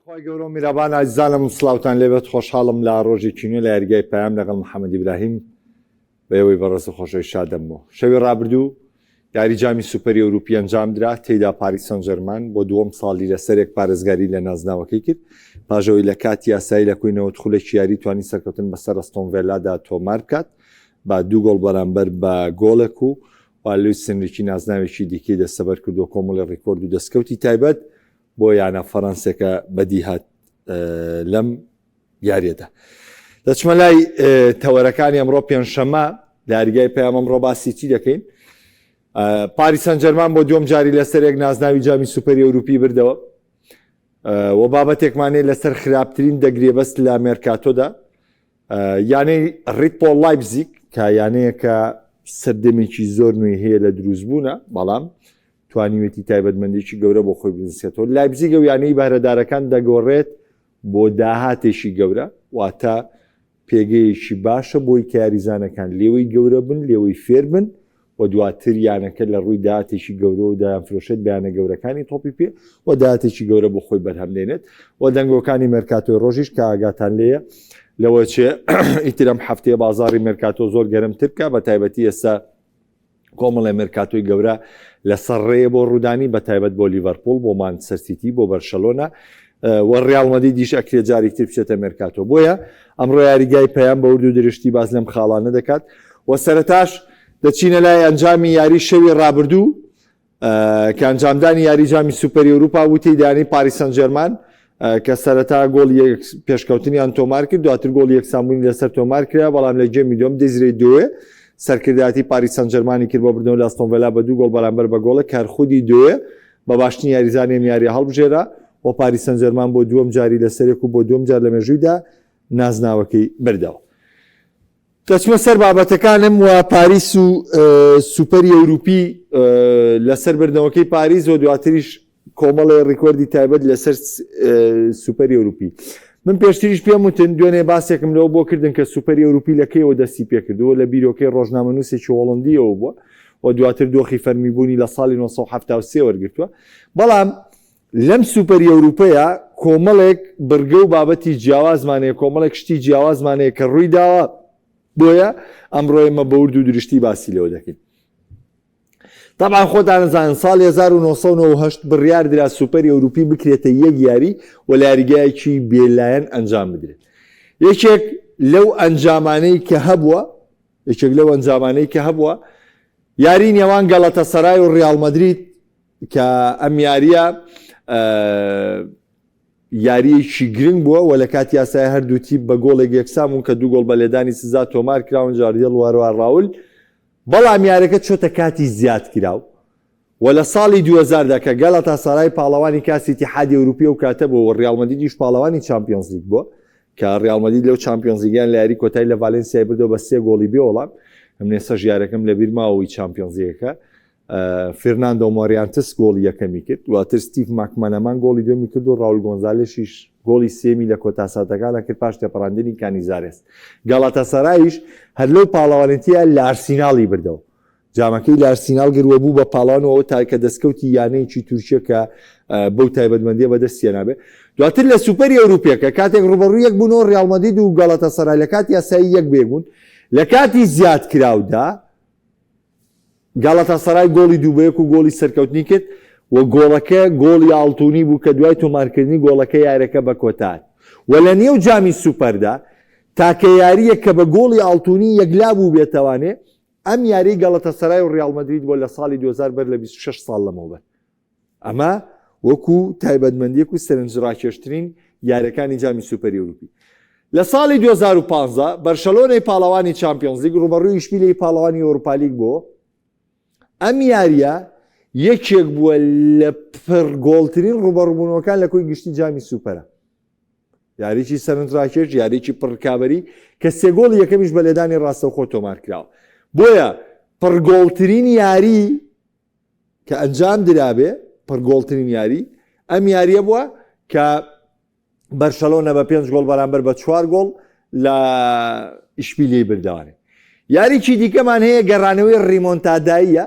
خۆی گەورە و میرەبان ئازیزانم سڵاوتان لێبێت خۆشحاڵم لە ڕۆژێکی نوێ لە یاریگای پەیام لەگەڵ محەممەد ئیبراهیم بەوەی بەڕێز و خۆشەوی شادەمەوە. شەوی ڕابردوو یاری جامی سوپەری ئەوروپی ئەنجام درا، تێیدا پاریس سەن ژەرمان بۆ دووەم ساڵی لەسەرێک پارێزگاری لە نازناوەکەی کرد. پاژەوەی لە کاتی یاسایی لە کوینەوە خولێکی یاری توانی سەرکەوتن بەسەر ئەستۆن ڤیلادا تۆمار بکات با 2 گۆڵ بەرامبەر بە گۆڵێک و لوی سنریکی نازناوێکی دیکەی دەستەبەر کرد و کۆمەڵی ڕیکۆرد و دەستکەوتی تایبەت بۆ یانە فەڕەنسێکە بەدی هات لەم یاریەدا. دەچمە لای تەوەرەکانی ئەمڕۆ پێنجشەممە لە یاریگای پەیام ئەمڕۆ باسی چی دەکەین؟ پاریس سەن ژەرمان بۆ دووەم جاری لەسەرێک نازناوی جامی سوپەری ئەوروپی بردەوە و بابەتێکمانەیە لەسەر خراپترین دەگرێبەست لە مێرکاتۆدا، یانەی ڕید پۆڵ لایپزیگ کە یانەیەکە سەردەمێکی زۆر نوێی هەیە لە دروستبوونە، بەڵام توانیوێتی تایبەتمەندێکی گەورە بۆ خۆی بنووسێتەوە. لایپزیگ و یانەی بەرەدارەکان دەگۆڕێت بۆ داهاتێکی گەورە، واتە پێگەیەکی باشە بۆی کە یاریزانەکان لێوەی گەورە بن، لێوەی فێر بن و دواتر یانەکە لە ڕووی داهاتێکی گەورە و دایانفرۆشێت بەیانە گەورەکانی تۆپی پێ و داهاتێکی گەورە بۆ خۆی بەرهەمدێنێت و دەنگۆکانی مێرکاتۆی ڕۆژیش کە ئاگاتان لێیە لەوە چێ ئیترم هەفتەیە بازاری مێرکاتۆ زۆر گەرمتر بکە، بە تایبەتی ئێستا کۆمەڵی مێرکاتۆی گەورە لەسەر ڕێیە بۆ ڕوودانی، بە تایبەت بۆ لیڤەرپۆڵ، بۆ مانچستەر سیتی، بۆ بەرشەلۆنا و ڕیال مەدرید دیش ئەکرێ جارێک تر بچێتە مێرکاتۆ. بۆیە ئەمڕۆ یاریگای پەیام بە ورد و درشتی باز لەم خاڵانە دەکات و سەرەتاش دەچینە لای ئەنجامی یاری شەوی ڕابردوو کە ئەنجامدانی یاری جامی سوپەری ئەوروپا وتی دانی پاریس سەن ژەرمان کە سەرەتا گۆڵ پێشکەوتنیان تۆمار کرد، دواتر گۆڵ یەکسانبوونی لەسەر تۆمار کرا، بەڵام لە جێمی دووەم دێزرێ دوێ سەرکردایەتی پاریس سەن ژەرمانی کرد بۆ بردنەوە لە ئەستۆن ڤیلا بە 2 گۆڵ بەرامبەر بە گۆڵە کارخودی دوێ بە باشترین یاریزانی یاریە هەڵبژێرا و پاریس سەن ژەرمان بۆ دووەم جاری لەسەرێک و بۆ دووەم جار لە مێژوویدا نازناوەکەی بردەوە. دەچمە سەر بابەتەکانم و پاریس و سوپەری ئەوروپی لەسەر بردنەوەکەی پاریس و دواتریش کۆمەڵی ڕیکۆردی تایبەت لەسەر سوپەری ئەوروپی. من پێشتریش پێم وتن دوێنێ باسێکم لەوە بۆ کردن کە سوپەری ئەوروپی لەکەیەوە دەستی پێکردەوە لە بیرۆکەی ڕۆژنامەنووسێکی هۆڵندیەوە بووە و دواتر دۆخی فەرمیبوونی لە ساڵی 1973 وەرگرتووە. بەڵام لەم سوپەری ئەوروپەیە کۆمەڵێک بڕگە و بابەتی جیاوازمانەیە، کۆمەڵێک شتی جیاوازمانەیە کە ڕووی داوە، بۆیە ئەمڕۆ ئێمە بە ورد و درشتی باسی لەوە دەکەین. طبعا خۆتان نەزانن ساڵی 1998 بڕیار درا سوپەری ئەوروپی بکرێتە یەک یاری و لە یاریگایەکی بێلایەن ئەنجام بدرێت. یەکێک لەو ئەنجامانەی کە هەبووە یاری نێوان گەڵەتەسەرای و ڕیال مەدرید کە ئەم یاریە یاریەکی گرنگ بووە و لە کاتی یاسای هەردوو تیپ بە گۆڵێک یەکسامون کە 2 گۆڵ بە لێدانی سزا تۆمار کراون جاردیڵ واروار ڕاول، بەڵام یارەکە چۆتە کاتی زیاد کراو و لە ساڵی 2000دا کە گەڵەتەسەرای پاڵەوانی کاسی ئیتیحادی ئەوروپی و کاتە بوو و ڕیال مەدریدیش پاڵەوانی چامپیۆنز لیگ بووە کە ڕیال مەدرید لەو چامپیۆنز لیگیان لە یاری کۆتایی لە ڤالێنسیای بردەوە بە 3 گۆڵی بێ وەڵام ئەمنێستا ژیارەکەم لە بیرماوەی چامپیۆنز لیگەکە فێرناندۆ مۆریانتس گۆڵی یەکەمی کرد، دواتر ستیڤ ماکمەنەمان گۆڵی دوێمی کرد و ڕاول گۆنزالێشیش گۆڵی سێمی لە کۆتاساتەکانە کرد پاش تێپەڕاندنی کانیزارێس. گەڵەتەسەرایش هەر لەو پاڵەوانێتیە لە ئارسیناڵی بردەوە، جامەکەی لە ئارسیناڵ گرووە بوو بە پاڵانەوە تا کە دەستکەوتی یانەیەکی تورکیە کە بەو تایبەتمەندیە بەدەستیە نابێ. دواتر لە سوپەری ئەوروپیەکە کاتێک ڕوبەڕووی یەک بوونەوە ڕیال مەدرید و گەڵەتەسەرای لە کاتی یاسایی یەک بێبوون، لە کاتی زیاد کراودا گەڵەتەسەرای گۆڵی دووبەیەک و گۆڵی سەرکەوتنی کرد و گۆڵەکە گۆڵی ئاڵتونی بوو کە دوای تۆمارکردنی گۆڵەکە یارەکە بە کۆتار و لە نێو جامی سوپەردا تاکە یاریە کە بە گۆڵی ئاڵتونی یەکلا بوو بێتەوانێ ئەم یاری گەڵەتەسەرای و ڕیال مەدرید بۆ لە ساڵی 2000 بەر لە 26 ساڵ لەمەوبەر. ئەمە وەکو تایبەتمەندیەک و سەرنجڕاکێشترین یاریەکانی جامی سوپەری ئەوروپی. لە ساڵی 2015 بەرشەلۆنەی پاڵەوانی چامپیۆنز لیگ ڕوبەڕووی ئیشپیلەی پاڵەوانی ئەوروپا لیگ بووە. ئەم یاریە یەکێک بووە لە پڕگۆڵترین ڕوبەڕووبوونەوەکان لە کۆی گشتی جامی سوپەرە. یاریی سەرنجڕاکێش، یاریی پڕکابەری کە 3 گۆڵ یەکەمیش بە لێدانی ڕاستەوخۆ تۆمار کراوە. بۆیە پڕگۆڵترین یاری کە ئەنجام درابێ، پڕگۆڵترین یاری ئەم یاریە بووە کە بەرشەلۆنە بە 5 گۆڵ بەرامبەر بە 4 گۆڵ لە ئیشپیلەی بردەوانێ. یاریی دیکەمان هەیە گەڕانەوەی ڕیمۆنتاداییە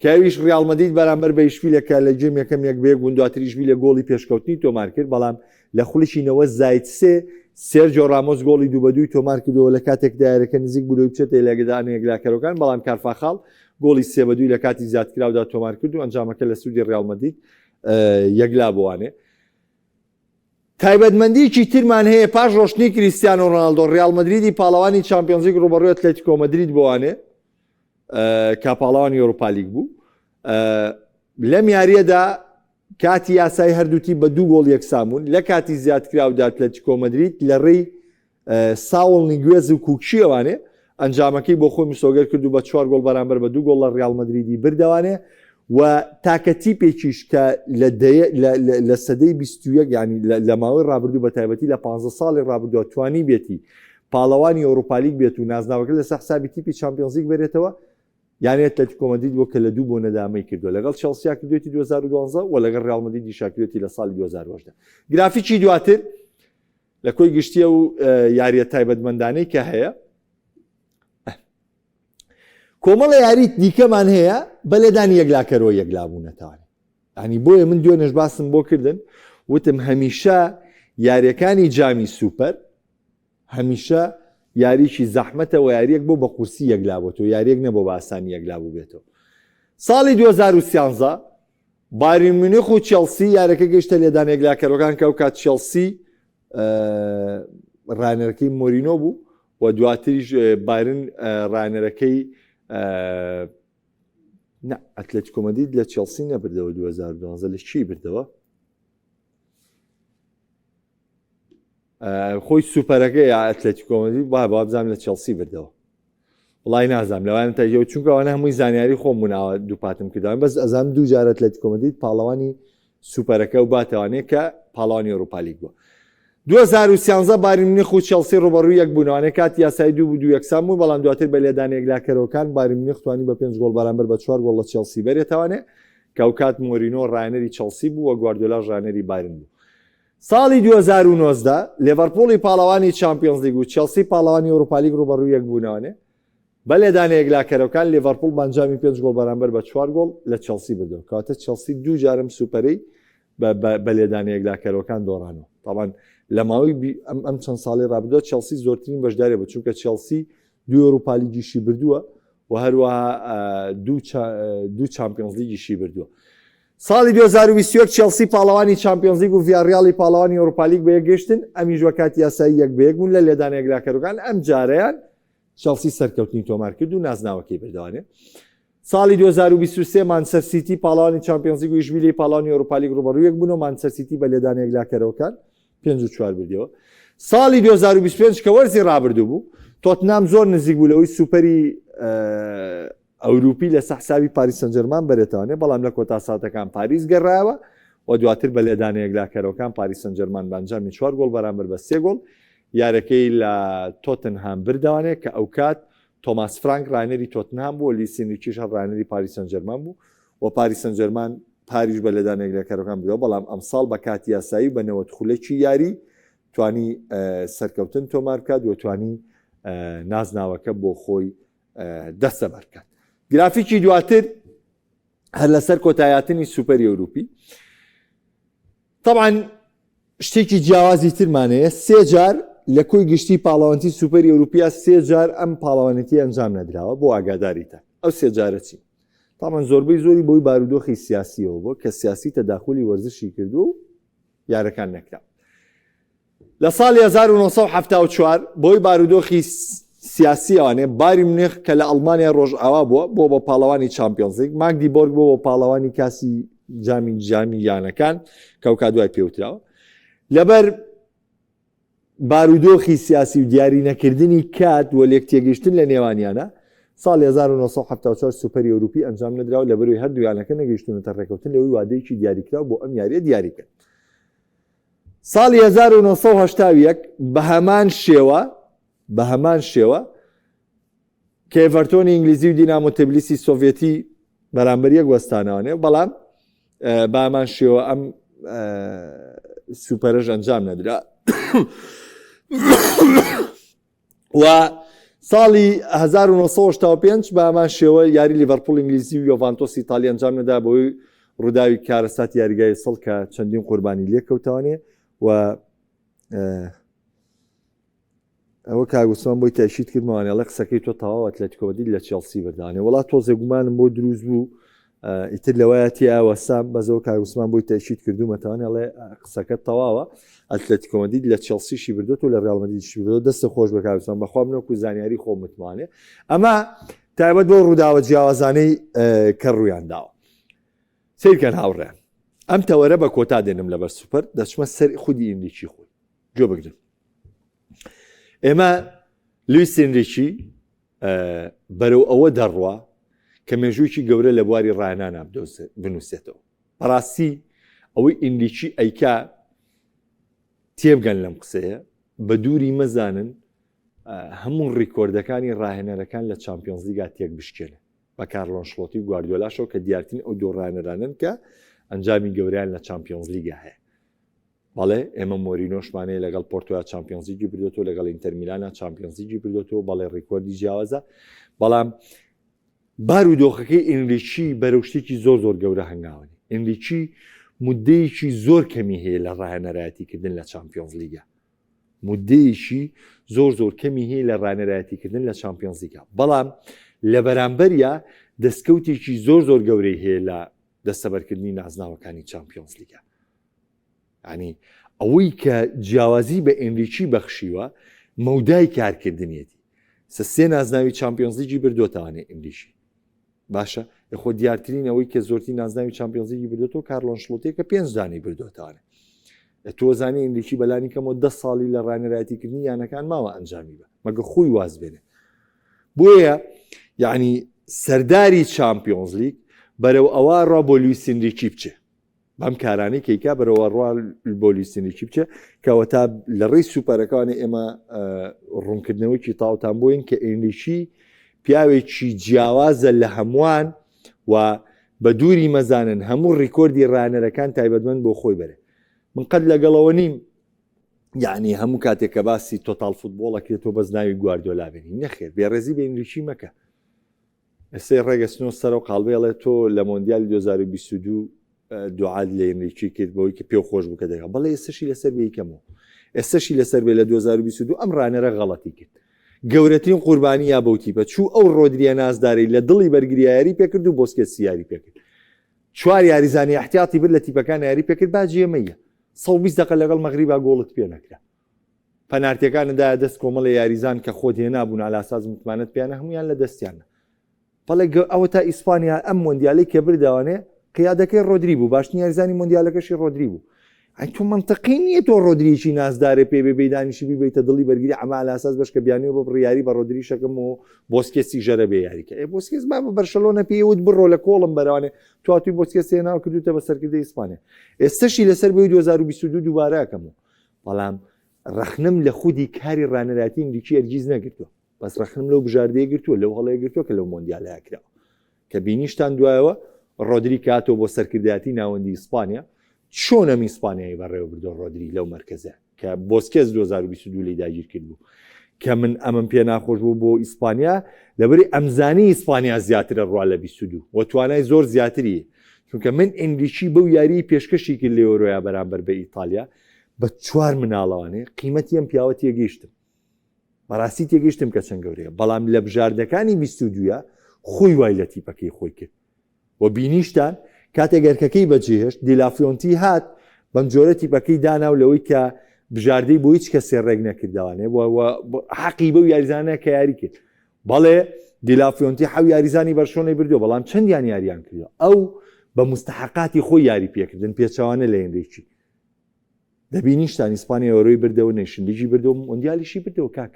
کەویش ڕیال مەدرید بەرامبەر بە ئیشپیلەکە لە جێم یەکەم یەک بێ گوندواتر ئیشپیلە گۆڵی پێشکەوتنی تۆمار کرد، بەڵام لە خولیشینەوە زایت سێرجۆ ڕامۆس گۆڵی 2-2 تۆمار کردەوە لە کاتێک دایرەکە نزیک بوو بچێتە لێگەدانێک لاکەرەکان بەڵام کارفاخاڵ گۆڵی 3-2 لە کاتی زیادکراودا تۆمار کرد و ئەنجامەکە لە سوودی ڕیال مەدرید یەکلا بوانێ. تایبەتمەندیی ترمان هەیە پاش ڕۆشتنی کریستیانۆ ڕۆناڵدۆ ڕیال مەدریدی پاڵەوانی چامپیۆنز لیگ ڕوبەڕووی ئەتلێتیکۆ مەدرید بوانێ کە پاڵەوانی ئەوروپا لیگ بوو. لەم یاریەدا کاتی یاسای هەردووتی بە 2 گۆڵ یەکسامون لە کاتی زیادکراودا ئەتلێتیکۆ مەدرید لە ڕێی ساوڵنی گوێز و کوکشیەوانێ ئەنجامەکەی بۆ خۆی مسۆگەر کرد و بە 4 گۆڵ بەرامبەر بە 2 گۆڵ لە ڕیال مەدریدی بردەوانێ و تاکەتیپێکیش کە لە سەدەی 21 ینی لە ماوەی ڕابردوو بە تایبەتی لە 15 ساڵی ڕابردووە توانی بێتی پاڵەوانی ئەوروپا لیگ بێت و نازناوەکە لەسەر حسابی تیپی چامپیۆنز لیگ بێتەوە یعنی ئەتلێتیکۆ مەدرید بۆ کە لە 2 بۆ نەدامەی کردو لەگەڵ چێلسیا کردوێتی 2012 و لەگەڵ ڕیال مەدریدی شاکرێتی لە ساڵی 2010. گرافیکی دواتر لە کۆی گشتیە و یاریە تایبەتمەندانەی کە هەیە کۆمەڵە یاریت دیکەمان هەیە بە لێدانی یەکلاکەرەوە یەکلابوونەتەوانێت. ینی بۆیە من دوێنێش باسم بۆ کردن وتم هەمیشە یاریەکانی جامی سوپەر هەمیشە یاریشی زەحمەتە و یاریەک بۆ بە قورسی یەکلابێتەوە یاریەک نەبۆ بە ئاسانی یەکلابوو بێتەوە. ساڵی 2013 بایر مونیخ و چێلسی یارەکە گەیشتە لێدان یەکلاکەرەوەکان کە ئەو کات چێلسی ڕانەرەکەی مۆرینۆ بوو و دواتریش بایرن ڕانەرەکەی ئەتلێتیکۆ مەدرید لە چێلسی نەبردەوە 2012 لە چی بردەوە؟ خۆی سوپەرەکەی ئەتلێتیکۆ مەدرید بابزانام لە چێلسی بردەوە وڵای نازانام لەوانە تاجەوە چونکە ئەوانە هەمووی زانیاری خۆم بووناوە دووپاتم کردوان بەس ئەزانم 2 جار ئەتلێتیکۆ مەدرید پاڵەوانی سوپەرەکە و باتەوانێت کە پاڵەوانی ئەوروپا لیگ بووە. 2013 بایر مونیخ و چێلسی ڕوبەڕووی یەک بوونەوەی کاتی یاسای 2-2 یەکسان بوو بەڵام دواتر بە لێدانی یەکلاکەرەوەکان بایر مونیخ توانی بە 5 گۆڵ بەرامبەر بە 4 گۆڵ لە چێلسی بەرێتەوانێ کە ئەو کات مۆرینۆ ڕانەری چێلسی بوو و گواردیۆلا ڕانەری بایرن بوو. ساڵی 2019 لێڤەرپۆڵی پاڵەوانی چامپیۆنز لیگ و چێلسی پاڵەوانی ئەوروپا لیگ ڕوبەڕووی یەک بوونەوەنێ بە لێدانی یەکلاکەرەوەکان لێڤەرپۆڵ بانجامی 5 گۆڵ بەرامبەر بە 4 گۆڵ لە چێلسی بردەوە کەواتە چێلسی 2 جارم سوپەرەی بە لێدانی یەکلاکەرەوەکان دۆڕانەوە. طبعاً لە ماوەی ئەم چەند ساڵی ڕابردووە چێلسی زۆرترین بەشدارێ بوو چونکە چێلسی 2 ئەوروپا لیگیشی بردووە و هەروەها 2 چامپیۆنز لیگیشی بردووە. ساڵی 2021 چێلسی پاڵەوانی چامپیۆنز لیگ و ڤیاریاڵی پاڵەوانی ئەوروپا لیگ بە یەک گەیشتن ئەمیش وە کاتی یاسایی 1-1 بوون لە لێدانی یەکلاکەرەوەکان ئەم جارەیان چێلسی سەرکەوتنی تۆمار کرد و نازناوەکەی بردەوانێ. ساڵی 2023 مانچستەر سیتی پاڵەوانی چامپیۆنز لیگ و ئیشبیلی پاڵەوانی ئەوروپا لیگ ڕوبەڕووی یەک بوون و مانچستەر سیتی بە لێدانی یەکلاکەرەوەکان 5-4 بردەوە. ساڵی 2025 کە وەرزی ڕابردوو بوو تۆتنام زۆر نزیک بوو لەوەی سوپەری ئەوروپی لە سەحسابی پاریس سەن ژەرمان بەرێتەوانێ بەڵام لە کۆتا ساتەکان پاریس گەڕایەوە و دواتر بە لێدانی یەکلاکەرەوەکان پاریس سەن ژەرمان بانجامی 4 گۆڵ بەرامبەر بە 3 گۆڵ یارەکەی لە تۆتنهام بردەوانێت کە ئەو کات تۆماس فرانک ڕانەری تۆتنهام بوو لیسینریکیش ڕانەری پاریس سەن ژەرمان بوو و پاریس سەن ژەرمان پاریش بە لێدانی یەکلاکەرەوەکان بردەوە بەڵام ئەمساڵ بە کاتی یاسایی بە نەوەتخولێکی یاری توانی سەرکەوتن تۆمار بکات و توانی نازناوەکە بۆ خۆی دەستەبەر بکات. گرافیکی دواتر هەر لەسەر کۆتاییاتنی سوپەری ئەوروپی طبعاً شتێکی جیاوازی ترمانەیە 3 جار لە کۆی گشتی پاڵەوانتی سوپەری ئەوروپیا 3 جار ئەم پاڵەوانەتی ئەنجام نەدراوە بۆ ئاگاداریتە ئەو 3 جارە چی؟ طبعاً زۆربەی زۆری بۆی بارودۆخی سیاسیەوە بۆ کە سیاسی تەداخلی وەرزشی کردو و یارەکان نەکرا. لە ساڵی 1974 بۆی بارودۆخی سیاسیەوانێ بایر مونیخ کە لە ئەڵمانیا ڕۆژئاوا بووە بۆ بە پاڵەوانی چامپیۆنز لیگ ماگدیبۆرگ بۆ بە پاڵەوانی کاسی جامی یانەکان کە ئەو کات دوای پێوتراوە لەبەر بارودۆخی سیاسی و دیاری نەکردنی کات و لێک تێگەیشتن لە نێوانیانە ساڵی 1974 سوپەری ئەوروپی ئەنجام نەدراوە لەبەروی هەردوویانەکە نەگەیشتونەتە ڕێکەوتن لەوەی وادەیەکی دیاریکراو بۆ ئەم یاریە دیاری کرد. ساڵی 1970 بە هەمان شێوە کە ئێڤەرتۆنی ئینگلیزی و دینامۆ تبلیسی سۆڤێتی بەرامبەر یەک وەستانەوانێ بەڵام بە هەمان شێوە ئەم سوپەرەش ئەنجام نەدرا و ساڵی 1985 بە هەمان شێوە یاری لیڤەرپۆڵ ئینگلیزی و یۆڤانتۆس ئیتالی ئەنجام نەدا بۆی ڕووداوی کارەسات یاریگای سەڵ کە چەندین قوربانی لێکەوتوانێ و ئەوە کاگوسمان بۆی تاشید کردمەوانێ ئەڵێ قسەکەی تۆ تەواو ئەتلێتیکۆ مەدرید لە چێلسی بردانێ وڵات تۆزێ گومانم بۆ دروست بوو ئیتر لەوایەتی ئاوەسام بەزەوە کاگوسمان بۆی تاشید کردومەتەوانێ ئەڵێ قسەکە تەواوە ئەتلێتیکۆ مەدرید لە چێلسیشی بردوێت و لە ڕیال مەدریدیشی بردوێت دەستە خۆش بە کاگوسمان بەخوا منەوەکو زانیاری خۆم متمانێ ئەمە تایبەت بۆ ڕووداوە جیاوازانەی کە ڕوویان داوە سیرکەن هاوڕێن ئەم تەوەرە بە کۆتا دێنم لەبەر سوپەر دەچمە سەر خودی ئینریکی خۆی گوێ بگرن ئێمە لویس ئینریکی بەرەو ئەوە دەڕوا کە مێژوویکی گەورە لە بواری ڕاهێنانە بنووسێتەوە بەڕاستی ئەوەی ئینریکی ئەیکا تێبگەن لەم قسەیە بە دووری مەزانن هەموو ڕیکۆردەکانی ڕاهێنەرەکان لە چامپیۆنز لیگا تێک بشکێنێ بە کارلۆ ئەنشلۆتی و گواردیۆلاشەوە کە دیارترین ئەو دوو ڕاهێنەرانن کە ئەنجامی گەوریان لە چامپیۆنز لیگا هەیە بەڵێ ئێمە مۆرینۆشمانەیە لەگەڵ پۆرتۆیا چامپیۆنز لیگی بردوێتەوە لەگەڵ ئینتەر میلانە چامپیۆنز لیگی بردوێتەوە بەڵێ ڕیکۆردی جیاوازە بەڵام بارودۆخەکەی ئینریکی بەرەو شتێکی زۆر زۆر گەورە هەنگاوەنی ئینریکی مودەیەکی زۆر کەمی هەیە لە ڕاهێنەرایەتیکردن لە چامپیۆنز لیگا مودەیەکی زۆر زۆر کەمی هەیە لە ڕاهێنەرایەتیکردن لە چامپیۆنز لیگا بەڵام لە بەرامبەریە دەستکەوتێکی زۆر زۆر گەورەی هەیە لە دەستەبەرکردنی نازناوەکانی چامپیۆنز لیگا ینی ئەوەی کە جیاوازی بە ئینریکی بەخشیوە مەودای کارکردنیەتی سێ نازناوی چامپیۆنز لیگی بردوێتەوانێ ئینریکی باشە خۆ دیارترین ئەوەی کە زۆرتی نازناوی چامپیۆنز لیگی بردوێتەوە کارلۆ ئەنشلۆتی کە 5 دانی بردوێتەوانێ تۆ زانی ئینریکی بەلانی کەمەوە 10 ساڵی لە ڕاهێنەرایەتیکردنی یانەکان ماوە ئەنجامی بە مەگە خۆی واز بێنێ بۆیە یعنی سەرداری چامپیۆنز لیگ بەرەو ئەوە ڕوا بۆ لویس ئینریکی بچێ بەم کارانەی کەیکا بەرەوە ڕوا بۆ لویس ئینریکی بچێ کەوەتا لە ڕێی سوپەرەکانی ئێمە ڕوونکردنەوەیکی تاوتان بۆین کە ئینریکی پیاوێکی جیاوازە لە هەمووان و بە دووری مەزانن هەموو ڕیکۆردی ڕاهێنەرەکان تایبەتمەند بۆ خۆی بەرێ من قەت لەگەڵەوە نیم یعنی هەموو کاتێک کە باسی تۆتال فوتبۆڵەکرێتەوە بەس ناوی گواردیۆلا بێنی نەخێر بێڕێزی بە ئینریکی مەکە ئێستا ڕێگەستنەوە سەرەوە قاڵبێڵێ تۆ لە مۆندیالی 2022 دوعات لە ئینریکی کرد بەوەی کە پێو خۆش بکە دەگە بەڵێ ئێستاشی لەسەر بێیکەمەوە ئێستاشی لەسەر بێ لە 2022 ئەم ڕانەرە غەڵەتی کرد گەورەترین قوربانی یا بەوتی بە چوو ئەو ڕۆدریە نازداری لە دڵی بەرگریایاری پێکرد و بۆسکێسی یاری پێکرد چوار یاریزانی احتیاطی برد لە تیپەکان یاری پێکرد باجیەمەیە 120 دقە لەگەڵ مەغریبا گۆڵت پێ نەکرا پەنارتیەکاندا دەست کۆمەڵە یاریزان کە خۆت هێنابوون ئالاساز متمانەت پیانە هەمویان لە دەستیانە بەڵێ ئەوە تا ئیسپانیا ئەم مۆندیالی کە برداوانێ قیادەکەی ڕۆدری بوو باشترین یاریزانی مۆندیالەکەشی ڕۆدری بوو ئەی تۆ منتەقی نییە تۆ ڕۆدریکی نازدارێ پێ بێ دانیشی بیبیتە دڵی بەرگری ئەمە ئالاساز بەشکە بیانیەوە بە بڕیاری بە ڕۆدری شەکەم و بۆسکێسی ژەرە بێ یاریکە بۆسکێس با بە بەرشەلۆنە پێوت بڕۆ لە کۆڵم بەراوانێ تواتوی بۆسکێس هێناو کردوتە بە سەرکردەی ئیسپانیا ئێستاشی لەسەر بێ 2022 دووبارەکەمەوە بەڵام ڕەخنم لە خودی کاری ڕانەراتی ئینریکی هەرگیز نەگرتووە بەس ڕەخنم لەو بژاردەیە گرتووە لەو هەڵەیە گرتووە کە لەو مۆندیالەیە کراوە کە بینیشتان دوایەوە ڕۆدری کاتەوە بۆ سەرکردایەتی ناوەندی ئیسپانیا چۆنە ئیسپانیایی بەڕێوە بردۆ ڕۆدری لەو مەرکەزە کە بۆسکێس 2022 لی داگیر کرد بوو کە من ئەمەم پێ ناخۆش بوو بۆ ئیسپانیا لەبەری ئەمزانی ئیسپانیا زیاترە ڕوا لە 22 و توانای زۆر زیاتری چونکە من ئینریکی بەو یاری پێشکەشی کرد لە ئۆرۆیا بەرامبەر بە ئیتالیا بە 4 مناڵەوانێ قیمەتی ئەم پیاوە تێگەیشتم بەڕاستی تێگەیشتم کە چەند گەورەیە بەڵام لە بژاردەکانی 22 خۆی وای لە تیپەکەی خۆی کرد و بینیشتان کاتێک گەرکەکەی بەجێهێشت دیلافیۆنتی هات بەم جۆرە تیپەکەی داناو لەوەی کە بژاردەی بۆ هیچ کەسێ ڕێک نەکردوانێ حەقی بەو یاریزانە کە یاری کرد بەڵێ دیلافیۆنتی حەو یاریزانی بەرشۆنەی بردو بەڵام چەندیان یاریان کردو ئەو بە مستحقاتی خۆی یاری پێکردن پێچەوانە لە ئینریکی دەبینیشتان ئیسپانیا ئەوڕۆی بردەوە نێشنلیگی بردەوە مۆندیالیشی بردەوە کاک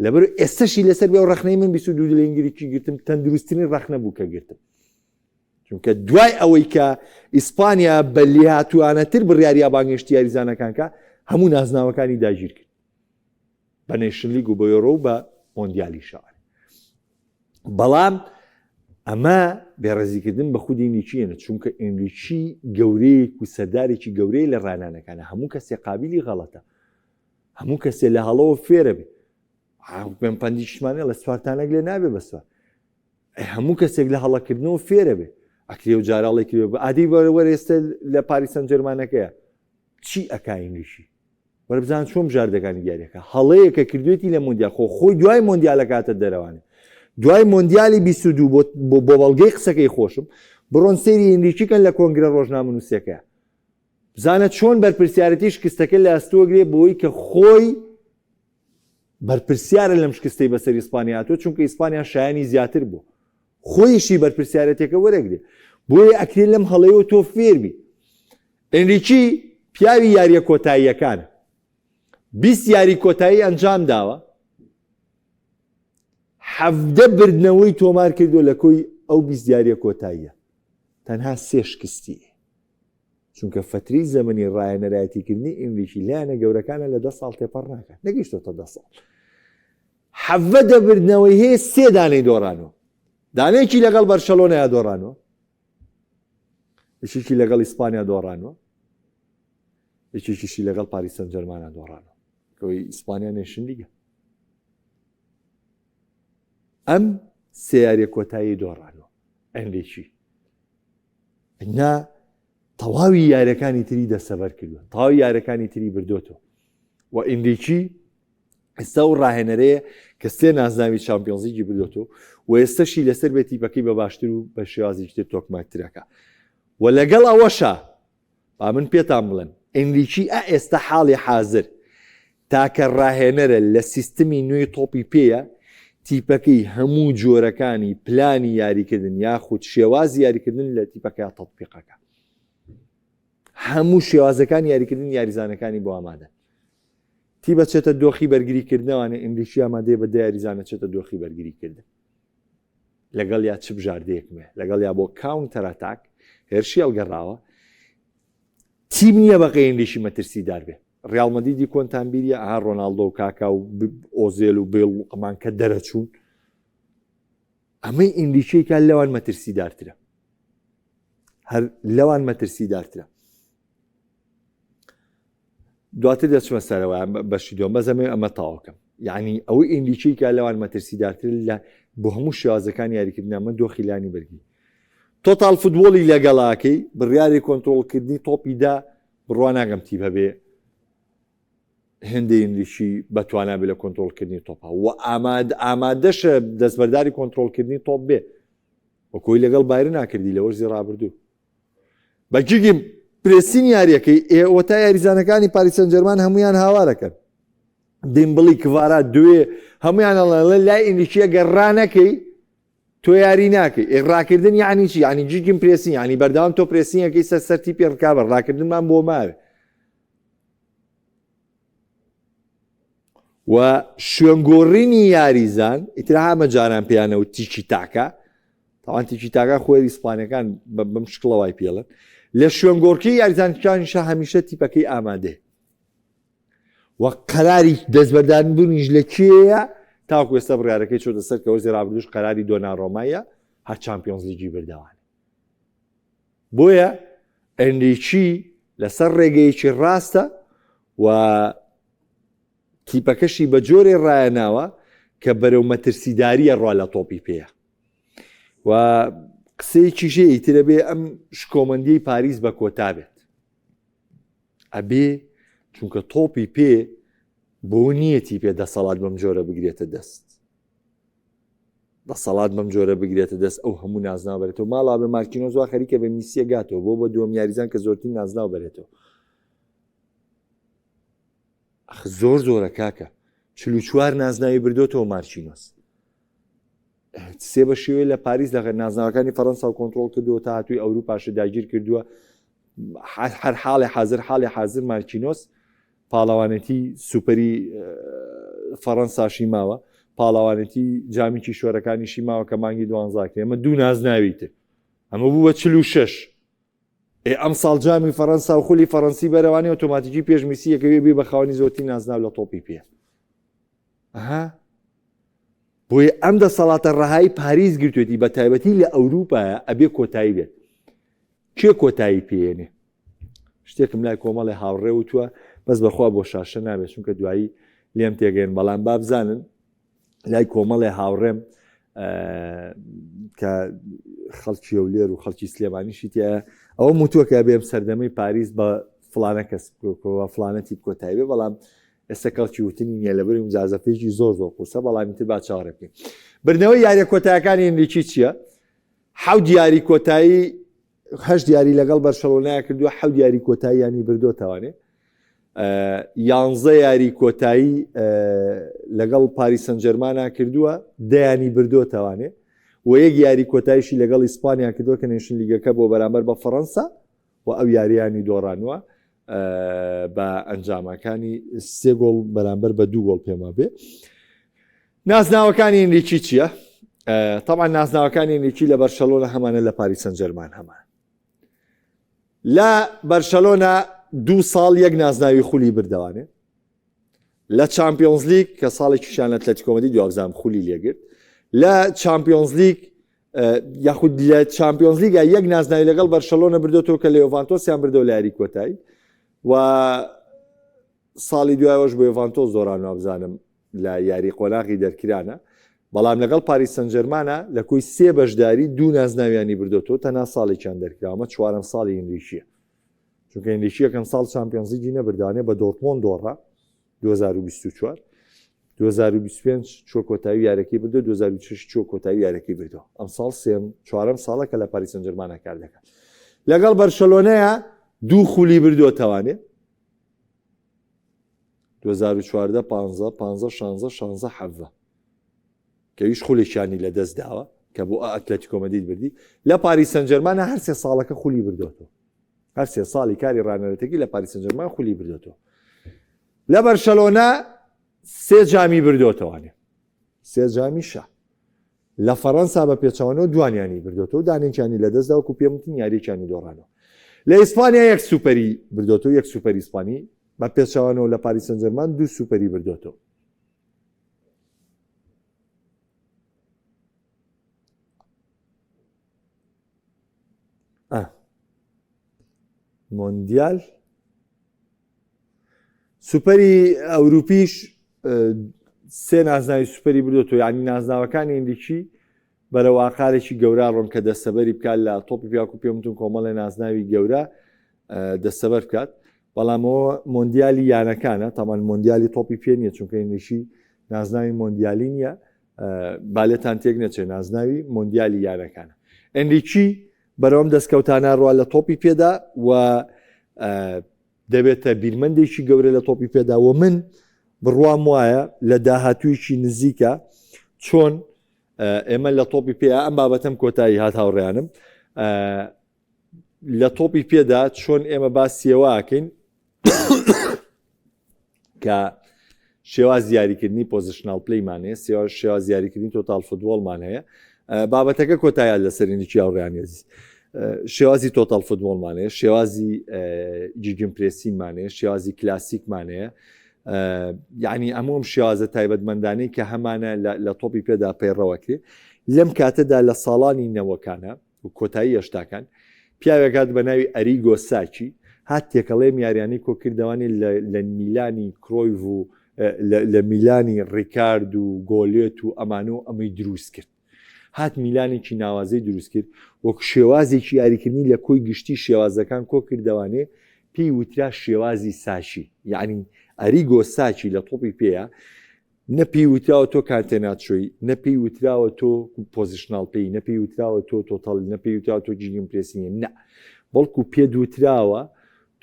لەبەر ئێستاشی لەسەر بێ ڕەخنەی من 22 لە ئینگلیزی گرتم تەندروستنی ڕەخنە بوو کە گرتم چونکە دوای ئەوەی کە ئیسپانیا بە لێهاتوانەتر بڕیاری بانگشتی یاریزانەکان کە هەموو نازناوەکانی داگیر کرد بە نێشنلیگ و بە یۆرۆ و بە مۆندیالی شار بەڵام ئەمە بێڕێزیکردن بە خودی ئینریکیەنە چونکە ئینریکی گەورەیەک و سەردارێکی گەورەی لە ڕانانەکانە هەموو کەسێ قابلی غەڵەتە هەموو کەسێ لە هەڵەوە فێرە بێ پێم پەندیشمانە لە سوارتانەک لێ نابێ بەسوار هەموو کەسێک لە هەڵەکردنەوە فێرە بێ ئەکرێ و جاراڵێکی بە ئادی وەرە ئێستا لە پاریس سەن جەرمانەکەیە چی ئەکاینیشی وەربزان چۆن بژاردەکانی دیارەکە هەڵەیە کە کردوێتی لە مۆندیال خۆی دوای مۆندیالە کاتە دەرەوانێ دوای مۆندیالی 22 بۆ بەڵگەی قسەکەی خۆشم بڕۆن سەیری هێنریچیکەن لە کۆنگرە ڕۆژنامە نووسەکەیە بزانە چۆن بەرپرسیارەتی شکستەکە لە ئەستۆگرێ بۆی کە خۆی بەرپرسیارە لەم شکستەی بەسەر ئیسپانیاتۆ چونکە ئیسپانیا شایانی زیاتر بوو خۆیشی بەرپرسیارەتێکە وەرەگرێ بۆیە ئەکرێت لەم هەڵەیەوە تۆ فێربی ئەنریکی پیاوی یاریە کۆتاییەکانە 20 یاری کۆتایی ئەنجام داوە 17 بردنەوەی تۆمار کردو لە کۆی ئەو 20 یاریە کۆتاییە تەنها 3 شکستی چونکە فتری زەمەنی ڕایەنەرایەتیکردنی ئینگلیشی لایەنە گەورەکانە لە 10 ساڵ تێپەڕ ناکات نەگەیشتۆتە 10 ساڵ 17 بردنەوەی هەیە 3 دانەی دۆڕانەوە دانەیەکی لەگەڵ بەرشەلۆنەیە دۆڕانەوە یەکێکی لەگەڵ ئیسپانیا دۆڕانەوە یەکێکیشی لەگەڵ پاریس سەن جەرمانە دۆڕانەوە کەوەی ئیسپانیا نێشن لیگە ئەم سێ یاریە کۆتایی دۆڕانەوە ئەنریکی نا تەواوی یاریەکانی تری دەسەبەر کردووە تەواوی یاریەکانی تری بردوۆتەوە و ئینریکی ئێستا و ڕاهێنەرەیە کە 3 نازناوی چامپیۆنزیکی بردوۆتەوە و ئێستاشی لەسەر بێتی بەکەی بە باشتر و بە شێوازی تر تۆکماترەکە و لەگەڵ ئەوەشە با من پێتان بڵێم ئینریکی ئێستا حاڵی حازر تاکە ڕاهێنەرە لە سیستمی نوێی تۆپی پێیە تیپەکەی هەموو جۆرەکانی پلانی یاریکردن یاخود شێوازی یاریکردن لە تیپەکەی تەطبیقەکە هەموو شێوازەکانی یاریکردن یاریزانەکانی بۆ ئامادە تیبە چێتە دۆخی بەرگریکردنەوەنە ئینگلیشی ئامادەیە بە یاریزانە چێتە دۆخی بەرگریکردن لەگەڵ یا چ بژاردەیەکمێ لەگەڵ یا بۆ کاونتەراتاک هێرشی هەڵگەڕاوە تیم نییە بەقەی ئینگلیشی مەترسیدار بێ ڕیاڵ مەدریدی کۆنتانبیریە ئاها ڕۆناڵدۆ و کاکا و ئۆزێل و بێڵ و قەمان کە دەرەچوون ئەمەی ئینگلیشیەکە لەوان مەترسیدارترە هەر لەوان مەترسیدارترە دواتر دەچمە سەرەوە بەشی دوم بەزەمێ ئەمە تاواکەم یعنی ئەوەی ئینگلیشیەکە لەوان مەترسیدارتر لە بۆ هەموو شێوازەکانی یاریکردن ئەمە دۆخی لانی بەرگی تۆتال فوتبۆلی لەگەڵاکەی بڕیاری کۆنتڕۆڵکردنی تۆپیدا بڕوا ناگەم تیپ هەبێ هێندەی ئینگلیشی بەتوانە بێ لە کۆنتڕۆڵکردنی تۆپە و ئامادەشە دەستبەرداری کۆنتڕۆڵکردنی تۆپ بێ وەکۆی لەگەڵ بایرن ناکردی لە وەرزی ڕابردوو بەگیگیم پرێسین یاریەکەی ئێوەتا یاریزانەکانی پاریس سەن جەرمان هەمویان هاوارەکەن دێمبڵی کڤارا دوێ هەمویان لای ئینگلیشیە گەڕانەکەی تۆ یاری ناکەی ڕاکردن یعنی چی یعنی جیگیم پرێسین ینی بەردەوام تۆ پرێسینەکەی سەرتی پێ ڕکابە ڕاکردنمان بۆ ماوێ و شوێنگۆڕینی یاریزان ئیترا هەمە جاران پێیانەوە تیکی تاکە تاوان تیکی تاکە خۆی ئیسپانیەکان بەم شکڵەوای پێڵن لە شوێنگۆڕکی یاریزانکانیشە هەمیشە تیپەکەی ئامادێ و قەراری دەستبەردارن بوونیش لە کێیە تاوەکو ئێستا بڕیارەکەی چۆتە سەر کە وەرزی ڕابردووش قەراری دۆناڕۆمایە هەر چامپیۆنز لیگی بردەوانێ بۆیە ئەنریکی لەسەر ڕێگەیەکی ڕاستە و تیپەکەشی بە جۆرێ ڕایەناوە کە بەرەو مەترسیداریە ڕوا لە تۆپی پێیە و قسەیەکیژێ ئیترە بێ ئەم شکۆمەندیی پاریس بە کۆتا بێت ئەبێ چونکە تۆپی پێ بۆ نیەتی پێ دەسەڵات بەم جۆرە بگرێتە دەست دەسەڵات بەم جۆرە بگرێتە دەست ئەو هەموو نازناو بێتەوە ماڵا بە مارکینۆز وا خەریکە بە میسیە گاتەوە بۆ دووەم یاریزان کە زۆرترین نازناو بێتەوە زۆر زۆرە کاکە 44 نازناوی بردوتەوە مارچینۆس سێ بە شێوەیە لە پاریس لە نازناوەکانی فەڕەنسا و کۆنتڕۆڵ کردووە تا هاتووی ئەوروپاشە داگیر کردووە هەر حاڵی حاضر مارچینۆس پاڵەوانەتی سوپەری فەڕەنساشی ماوە پاڵەوانەتی جامیکی شۆرەکانیشی ماوە کە مانگی 12 ئەمە دوو نازناوی تر ئەمە بوو بە 46 ئەم ساڵ جامی فەڕەنسا و خولی فەڕەنسی بەرەوانی ئۆتۆماتیکی پێشمیسی یەکەوێ بێ بە خاوەنی زۆرتی نازناو لە تۆپی پێ بۆیە ئەم دەسەڵاتە ڕەهایی پاریس گرتوێتی بە تایبەتی لە ئەوروپایە ئەبێ کۆتایی بێت کێ کۆتایی پێێنێ شتێکم لای کۆمەڵی هاوڕێ وتووە بەس بەخوا بۆ شاشە نابێت چونکە دوایی لێم تێگەین بەڵام بابزانن لای کۆمەڵی هاوڕێم کە خەڵکی ئەولێر و خەڵکی سلێمانیشی تایە ئەوە موتووە کە بێم سەردەمەی پاریس بە فلانە کەس فلانەتی کۆتایی بەڵام ئێستا کەڵکی وتنی نیە لەبەری مجازەفێکی زۆر قوسە بەڵامی تر با چاڕێ بکەین. بردنەوەی یاریە کۆتاییەکانی ئێنریکی چییە؟ 7 دیاری کۆتایی 8 دیاری لەگەڵ بەرشەلۆنای کردووە 7 دیاری کۆتاییانی بردوتەوانێ 11 یاری کۆتایی لەگەڵ پاریس سەن ژەرمانە کردووە دەیانی بردوتەوانێ و یەک یاری کۆتاییشی لەگەڵ ئیسپانیا کردووە کە نێشن لیگەکە بۆ بەرامبەر بە فەڕەنسا و ئەو یاریانی دۆڕانووە بە ئەنجامەکانی 3 گۆڵ بەرامبەر بە 2 گۆڵ پێما بێ. نازناوەکانی ئێنریکی چییە؟ طبعا نازناوەکانی ئێنریکی لە بەرشەلۆنە هەمانە لە پاریس سەن ژەرمان هەمان. لە بەرشەلۆنە 2 ساڵ یەک نازناوی خولی بردەوانێ لە چامپیۆنز لیگ کە ساڵێکیشان ئەتلێتیکۆ مەدرید دوابزام خولی لێگرت لە چامپیۆنز لیگ یاخود لە چامپیۆنز لیگا یەک نازناوی لەگەڵ بەرشەلۆنە بردوێتەوە کە لە یۆڤانتۆسیان بردەوە لە یاری کۆتایی و ساڵی دوایەوەش بۆ یۆڤانتۆس زۆرانەوە بزانم لە یاری قۆناغی دەرکرانە بەڵام لەگەڵ پاریس سەن ژەرمانە لە کۆی 3 بەشداری 2 نازناویانی بردوێتەوە تەنها ساڵێکیان دەرکراوە 4ەم ساڵی ئێنریکیە چونکە ئێنریکی یەکەم ساڵ چامپیۆنز لیگی نەبردوانێ بە دۆرتمۆند دۆڕا 2024 2025 چۆ کۆتایی یارەکەی بردو 2026 چۆ کۆتایی یارەکەی بردو ئەم ساڵ 4ەم ساڵە کە لە پاریس سەن ژەرمانە کار دەکات لەگەڵ بەرشەلۆنەیە 2 خولی بردووەتەوانێ 2014 15 15 16 16 17 کە هیچ خولێکیانی لە دەست داوە کە بۆ ئەتلێتیکۆ مەدرید بردی لە پاریس سەن ژەرمانە هەر 3 ساڵەکە خولی بردوێتەوە هەر 3 ساڵی کاری ڕانەرەتێکی لە پاریس سەن ژەرمان خولی بردوێتەوە لە بەرشەلۆنە 3 جامی بردوێتەوانێ 3 جامیشە لە فەڕەنسا بە پێچەوانەوە دوانیانی بردوێتەوە دانێکیانی لە دەست داوە و پێم وتین یاریێکیانی دۆڕانەوە لە ئیسپانیا 1 سوپەری بردوێتەوە 1 سوپەری ئیسپانی بە پێچەوانەوە لە پاریس سەن ژەرمان 2 سوپەری بردوێتەوە مۆندیال سوپەری ئەوروپیش 3 نازناوی سوپەری بردوێتەوە یعنی نازناوەکانی ئێنریکی بەرەو ئاقارێکی گەورە ڕۆن کە دەستەبەری بکات لە تۆپی پیاکو پێمتون کۆمەڵی نازناوی گەورە دەستەبەر بکات بەڵامەوە مۆندیالی یانەکانە تامان مۆندیالی تۆپی پێ نییە چونکە ئێنریکی نازناوی مۆندیالی نییە بالێتان تێک نەچێت نازناوی مۆندیالی یانەکانە ئێنریکی بەرەوەم دەستکەوتانە ڕوا لە تۆپی پێدا و دەبێتە بیرمەندێکی گەورە لە تۆپی پێدا و من بڕوام وایە لە داهاتوویکی نزیکە چۆن ئێمە لە تۆپی پێ ئەم بابەتەم کۆتایی هات هاوڕێیانم لە تۆپی پێدا چۆن ئێمە باسیەوەکەین کە شێواز دیاریکردنی پۆزیشنال پلەیمان هەیە شێواز دیاریکردنی تۆتال فوتبۆڵمان هەیە بابەتەکە کۆتایە لە سەرێنێکی هاوڕێیان عزیز شێوازی تۆتال فوتبۆڵمان هەیە شێوازی جیگمپرسینمان هەیە شێوازی کلاسیکمان هەیە یعنی ئەمۆم شێوازە تایبەتمەندانەی کە هەمانە لە تۆپی پێدا پەیڕەوەکرێ لەم کاتەدا لە ساڵانی نەوەکانە و کۆتایی هێشتاکان پیاوێکات بە ناوی ئەریگۆ ساچی هات تێکەڵێ یاریانی کۆکردەوانی لە میلانی کرۆیڤ و لە میلانی ڕیکارد و گۆلێت و ئەمانە و ئەمەی دروست کرد هات میلانێکی ناوازەی دروست کرد وەک شێوازێکی یاریکردنی لە کۆی گشتی شێوازەکان کۆ کردەوانێ پێی وترا شێوازی ساشی یعنی ئەریگۆ ساچی لە تۆپی پێەیە نەپی وتراوە تۆ کاتێناتچۆی نەپی وتراوە تۆ پۆزیشنال پێی نەپی وتراوە تۆ تۆتەڵ نەپی وتراوە تۆ جیگم پرسینە نە بەڵکو پێ دووتراوە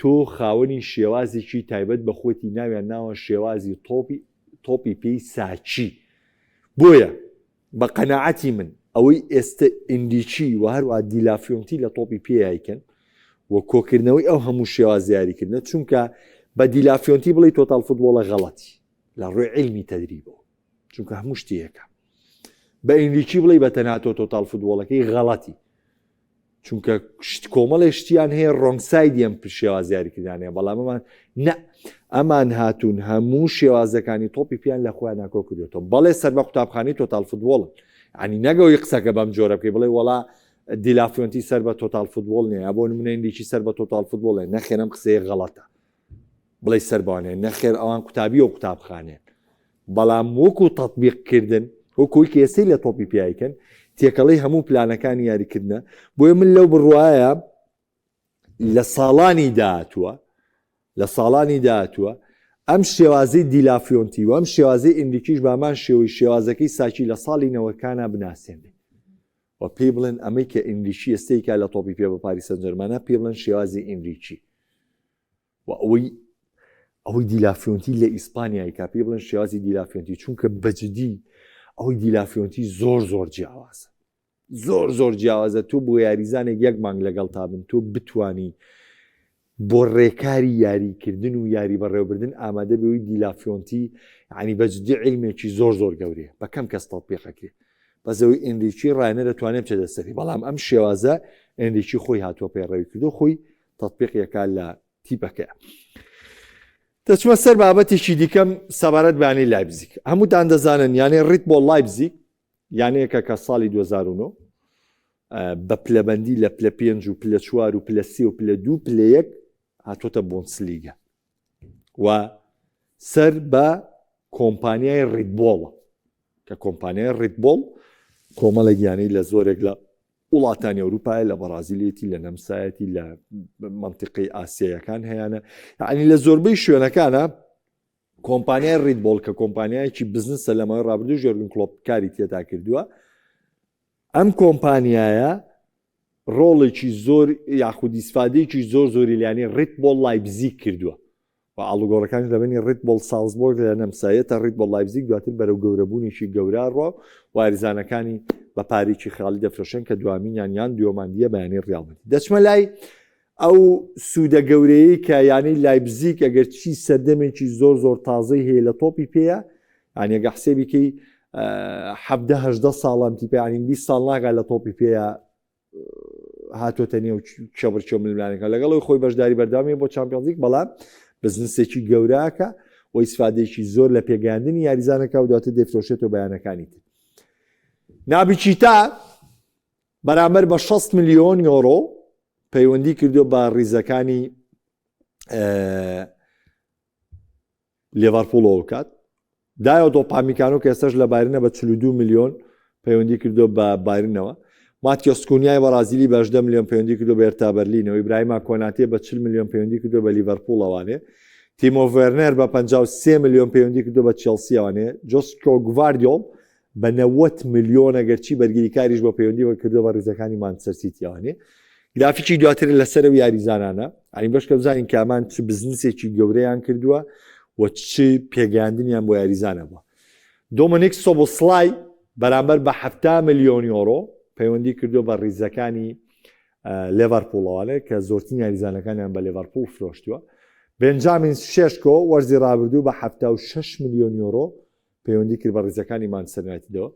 تۆ خاوەنی شێوازێکی تایبەت بە خۆتی ناویان ناوە شێوازی تۆپی پێی ساچی بۆیە بە قەناعەتی من ئەوەی ئێستا ئیندیچی و هەروە دیلافیۆنتی لە تۆپی پێیکەن و کۆکردنەوەی ئەو هەموو شێواز یاریکردنە چونکە بە دیلافیۆنتی بڵی تۆتال فوتبۆڵە غەڵەتی لە ڕووی علمی تەدریبەوە چونکە هەموو شتێکە بە ئیندیچی بڵی بە تەناتۆ تۆتال فوتبۆڵەکەی غەڵەتی چونکە کۆمەڵی شتیان هەیە ڕۆنگسایدیان شێواز یاریکردانەیە بەڵام ئەمان هاتوون هەموو شێوازەکانی تۆپی پیان لە خۆیان ناکۆ کردێتەوە بەڵێ سەر بە قوتابخانەی تۆتال فوتبۆڵن عنی نەگەوی قسەکە بەم جۆرە بکەی بڵێ وڵا دیلافیۆنتی سەر بە تۆتال فوتبۆڵ نیە بۆ نمونە ئیندیچی سەر بە تۆتال فوتبۆڵێ نەخێنم قسەیە غەڵەتە بڵێ سەربانێ نەخێر ئەوان قوتابی و قوتابخانێن بەڵام وەکو تەطبیقکردن وەکوی کێسەی لە تۆپی پیایکەن تێکەڵی هەموو پلانەکانی یاریکردنە بۆیە من لەو بڕواایە لە ساڵانی داهاتووە لە ساڵانی داهاتووە ئەم شێوازەی دیلافیۆنتی و ئەم شێوازەی ئیندیکیش بامان شێوەی شێوازەکەی ساکی لە ساڵی نەوەکانە بناسێنێ و پێی بڵێن ئەمەی کە ئیندیکی ئێستەیکا لە تۆپی پێ بە پاریس سەن جەرمانە پێ بڵێن شێوازی ئیندیکی و ئەوەی دیلافیۆنتی لە ئیسپانیایی کا پێ بڵێن شێوازی دیلافیۆنتی چونکە بەجددی ئەوەی دیلافیۆنتی زۆر جیاوازە زۆر جیاوازە تۆ بۆ یاریزانێک یەک مانگ لەگەڵ تابن تۆ بتانی بۆ ڕێکاری یاریکردن و یاری بەڕێوەبردن ئامادە بەوەی دیلافیۆنتی ینی بەجددی عیلمێکی زۆر گەورەیە بەکەم کەس تەڵبیقەکرێ بەزەوەی ئیندیکی ڕایانە دەتوانێت بچێتە دەسەری بەڵام ئەم شێوازە ئیندیکی خۆی هاتووە پێڕێوی کردو خۆی تەطبیقیەکە لە تیپەکەیە. دەچمە سەر بابەتێکی دیکەم سەبارەت بەیانی لایپزیگ. هەمووتان دەزانن یانێ ڕیتبۆڵ لایپزیگ یانەیەکە کە ساڵی 2009 بە پلەبەندی لە پلە 5 و پلە 4 و پلە 3 و پلە 2 پلە 1 هاتۆتە بۆنسلیگە و سەر بە کۆمپانیای ڕیتبۆڵە کە کۆمپانیای ڕیتبۆڵ کۆمەڵێک یانەی لە زۆرێک لە وڵاتانی ئەوروپای لە بەرازیلێتی لە نەمسایەتی لە منتیقی ئاسیەکان هەیەە ینی لە زۆربەی شوێنەکانە کۆمپانیای ڕیتبۆڵ کە کۆمپانیایکی بزنسە لەمەوەی ڕابردوو ژێرگن کلۆپ کاری تێدا کردووە ئەم کۆمپانیایە ڕۆڵێکی زۆر یاخود ئیسفادەیەکی زۆری لایانی ڕیتبۆڵ لایپزیگ کردووە و ئاڵوگۆڕەکانی دەبێنی ڕیتبۆڵ ساڵزبۆرگ لە نەمسایەتە ڕیتبۆڵ لایپزیگ دواتر بەرەو گەورەبوونیشی گەورە ڕۆ واریزانەکانی بە پارێکی خاڵی دەفرۆشن کە دوامینیان یان دیۆماندیە بەیانی ڕیاڵمەتی دەچمە لای ئەو سوودە گەورەیە کە یانی لایپزیگ ئەگەر چی سەردەمێکی زۆر تازەی هەیە لە تۆپی پێەیە یانیەگە حسێبیکەی 17 ساڵام تیپیانی 20 ساڵ ناگات لە تۆپی پێەیە هاتوۆتە نێو چەبرچۆ ململانەکە لەگەڵەوەی خۆی بەشداری بەردامی بۆ چامپیۆنز لیگ بەڵام بزنسێکی گەوراکە و ئیسفادێکی زۆر لە پێگەاندنی یاریزانەکە و دواتر دەفرۆشێتەوە بەیانەکانی تر. نابیچیتا بەرامبەر بە 60 ملیۆن یۆرۆ پەیوەندی کردو بە ڕیزەکانی لێڤەرپوڵەوە کات دایۆ دۆپامیکانۆ کە ئێستاش لە بایرنە بە 42 ملیۆن پەیوەندی کردو بە بایرنەوە ماتیۆسکونیای بەرازیلی بە 18 ملیۆن پەیوەندی کردو بە ئێرتا بەرلینەوە ئیبراهیما کۆناتێ بە 40 ملیۆن پەیوەندی کردو بە لیڤەرپوڵەوانێ تیمۆ ڤێرنەر بە 53 ملیۆن پەیوەندی کردو بە چێلسیەوانێ جۆسکۆ گواردیۆڵ بە 90 ملیۆن ئەگەرچی بەرگریکاریش بە پەیوەندی کردو بە ڕیزەکانی مانچستەر سیتیەوانێ گرافیکی دواتر لەسەر یاریزانانە ئەنی بەشکە بزانین کە ئەمان چ بزنسێکی گەورەیان کردووە و چ پێگەاندنیان بۆ یاریزانە بووە. دۆمینیک سۆبۆسلای بەرامبەر بە 70 ملیۆن یۆرۆ پەیوەندی کردو بە ڕیزەکانی لێڤەرپوڵەوانێ کە زۆرترین یاریزانەکانیان بە لێڤەرپوڵ فرۆشتووە. بنجامین شێشکۆ وەرزی ڕابردوو بە 76 ملیۆن یۆرۆ پەیوەندی کرد بە ڕیزەکانی مانچستەر یونایتدەوە.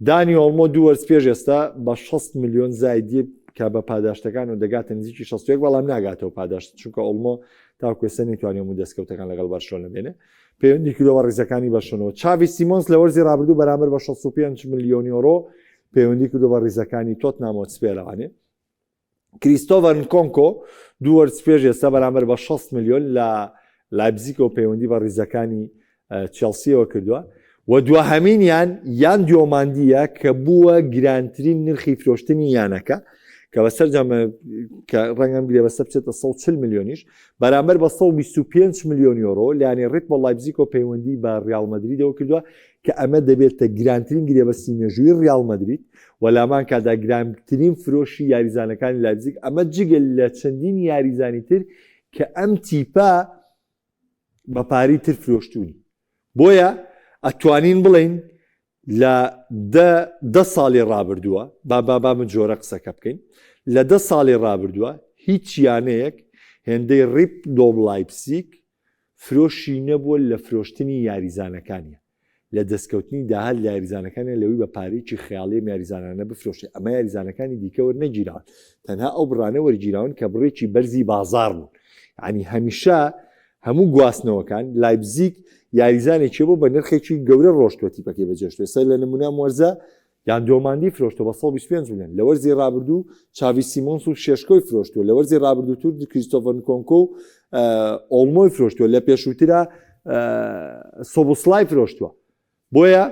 دانی ئۆڵمۆ دوو وەرز پێش ئێستا بە 60 ملیۆن زایدی کە بە پاداشتەکان و دەگاتە نزیکی 61 بەڵام ناگاتەوە پاداشت چونکە ئۆڵمۆ تاکوێسە نەیتوانێت و دەستکەوتەکان لەگەڵ بەرشۆنە بێنێ پەیوەندی کردو بە ڕیزەکانی بەرشۆنەوە. چاوی سیمۆنس لە وەرزی ڕابردوو بەرامبەر بە 65 ملیۆن یۆرۆ پەیوەندی کردو بە ڕیزەکانی تۆتنهام هۆتسپێرەوانێ. کریستۆفەر نکۆنکۆ دوو وەرز پێش ئێستا بەرامبەر بە 60 ملیۆن لە لایپزیگەوە پەیوەندی بە ڕیزەکانی چێلسیەوە کردووە و دووەهەمینیان یان دیۆماندیە کە بووە گرانترین نرخی فرۆشتنی یانەکە کە بەسەر جامە کە ڕەنگەم گرێ بەسەر بچێتە 140 ملیۆنیش بەرامبەر بە 125 ملیۆن یۆرۆ لایەنێ ڕیتبۆڵ لایپزیگ و پەیوەندی بە ڕیال مەدریدەوە کردووە کە ئەمە دەبێتە گرانترین گرێبەستی مێژووی ڕیال مەدرید و لامان کادا گرانترین فرۆشی یاریزانەکانی لایپزیگ ئەمە جگە لە چەندین یاریزانی تر کە ئەم تیپە بە پاری تر فرۆشتوونی بۆیە ئەتوانین بڵین لە 10 ساڵی ڕابردووە با من جۆرە قسەکە بکەین لە 10 ساڵی ڕابردووە هیچ یانەیەک هێندەی ڕیتبۆڵ لایپزیگ فرۆشی نەبووە لە فرۆشتنی یاریزانەکانیە لە دەستکەوتنی داهات لە یاریزانەکانە لەوەی بە پارێکی خەیاڵی یاریزانانە بفرۆشێ ئەمە یاریزانەکانی دیکە وەرنەگیراون تەنها ئەو بڕانە وەرگیراون کە بڕێکی بەرزی بازار بوون ینی هەمیشە هەموو گواستنەوەکان لایپزیگ یاریزانێکی بۆ بە نرخێکی گەورە ڕۆشتوە تیپەکەی بەجێشتوێ سەر لە نمونە وەرزە یان دۆماندی فرۆشتۆ بە 125 ملیۆن لە وەرزی ڕابردوو چاوی سیمۆنس و شێشکۆی فرۆشتووە لە وەرزی ڕابردوو تور کریستۆفەر نکۆنکۆ و ئۆڵمۆی فرۆشتووە لە پێشووترە سۆبوسلای فرۆشتووە بۆیە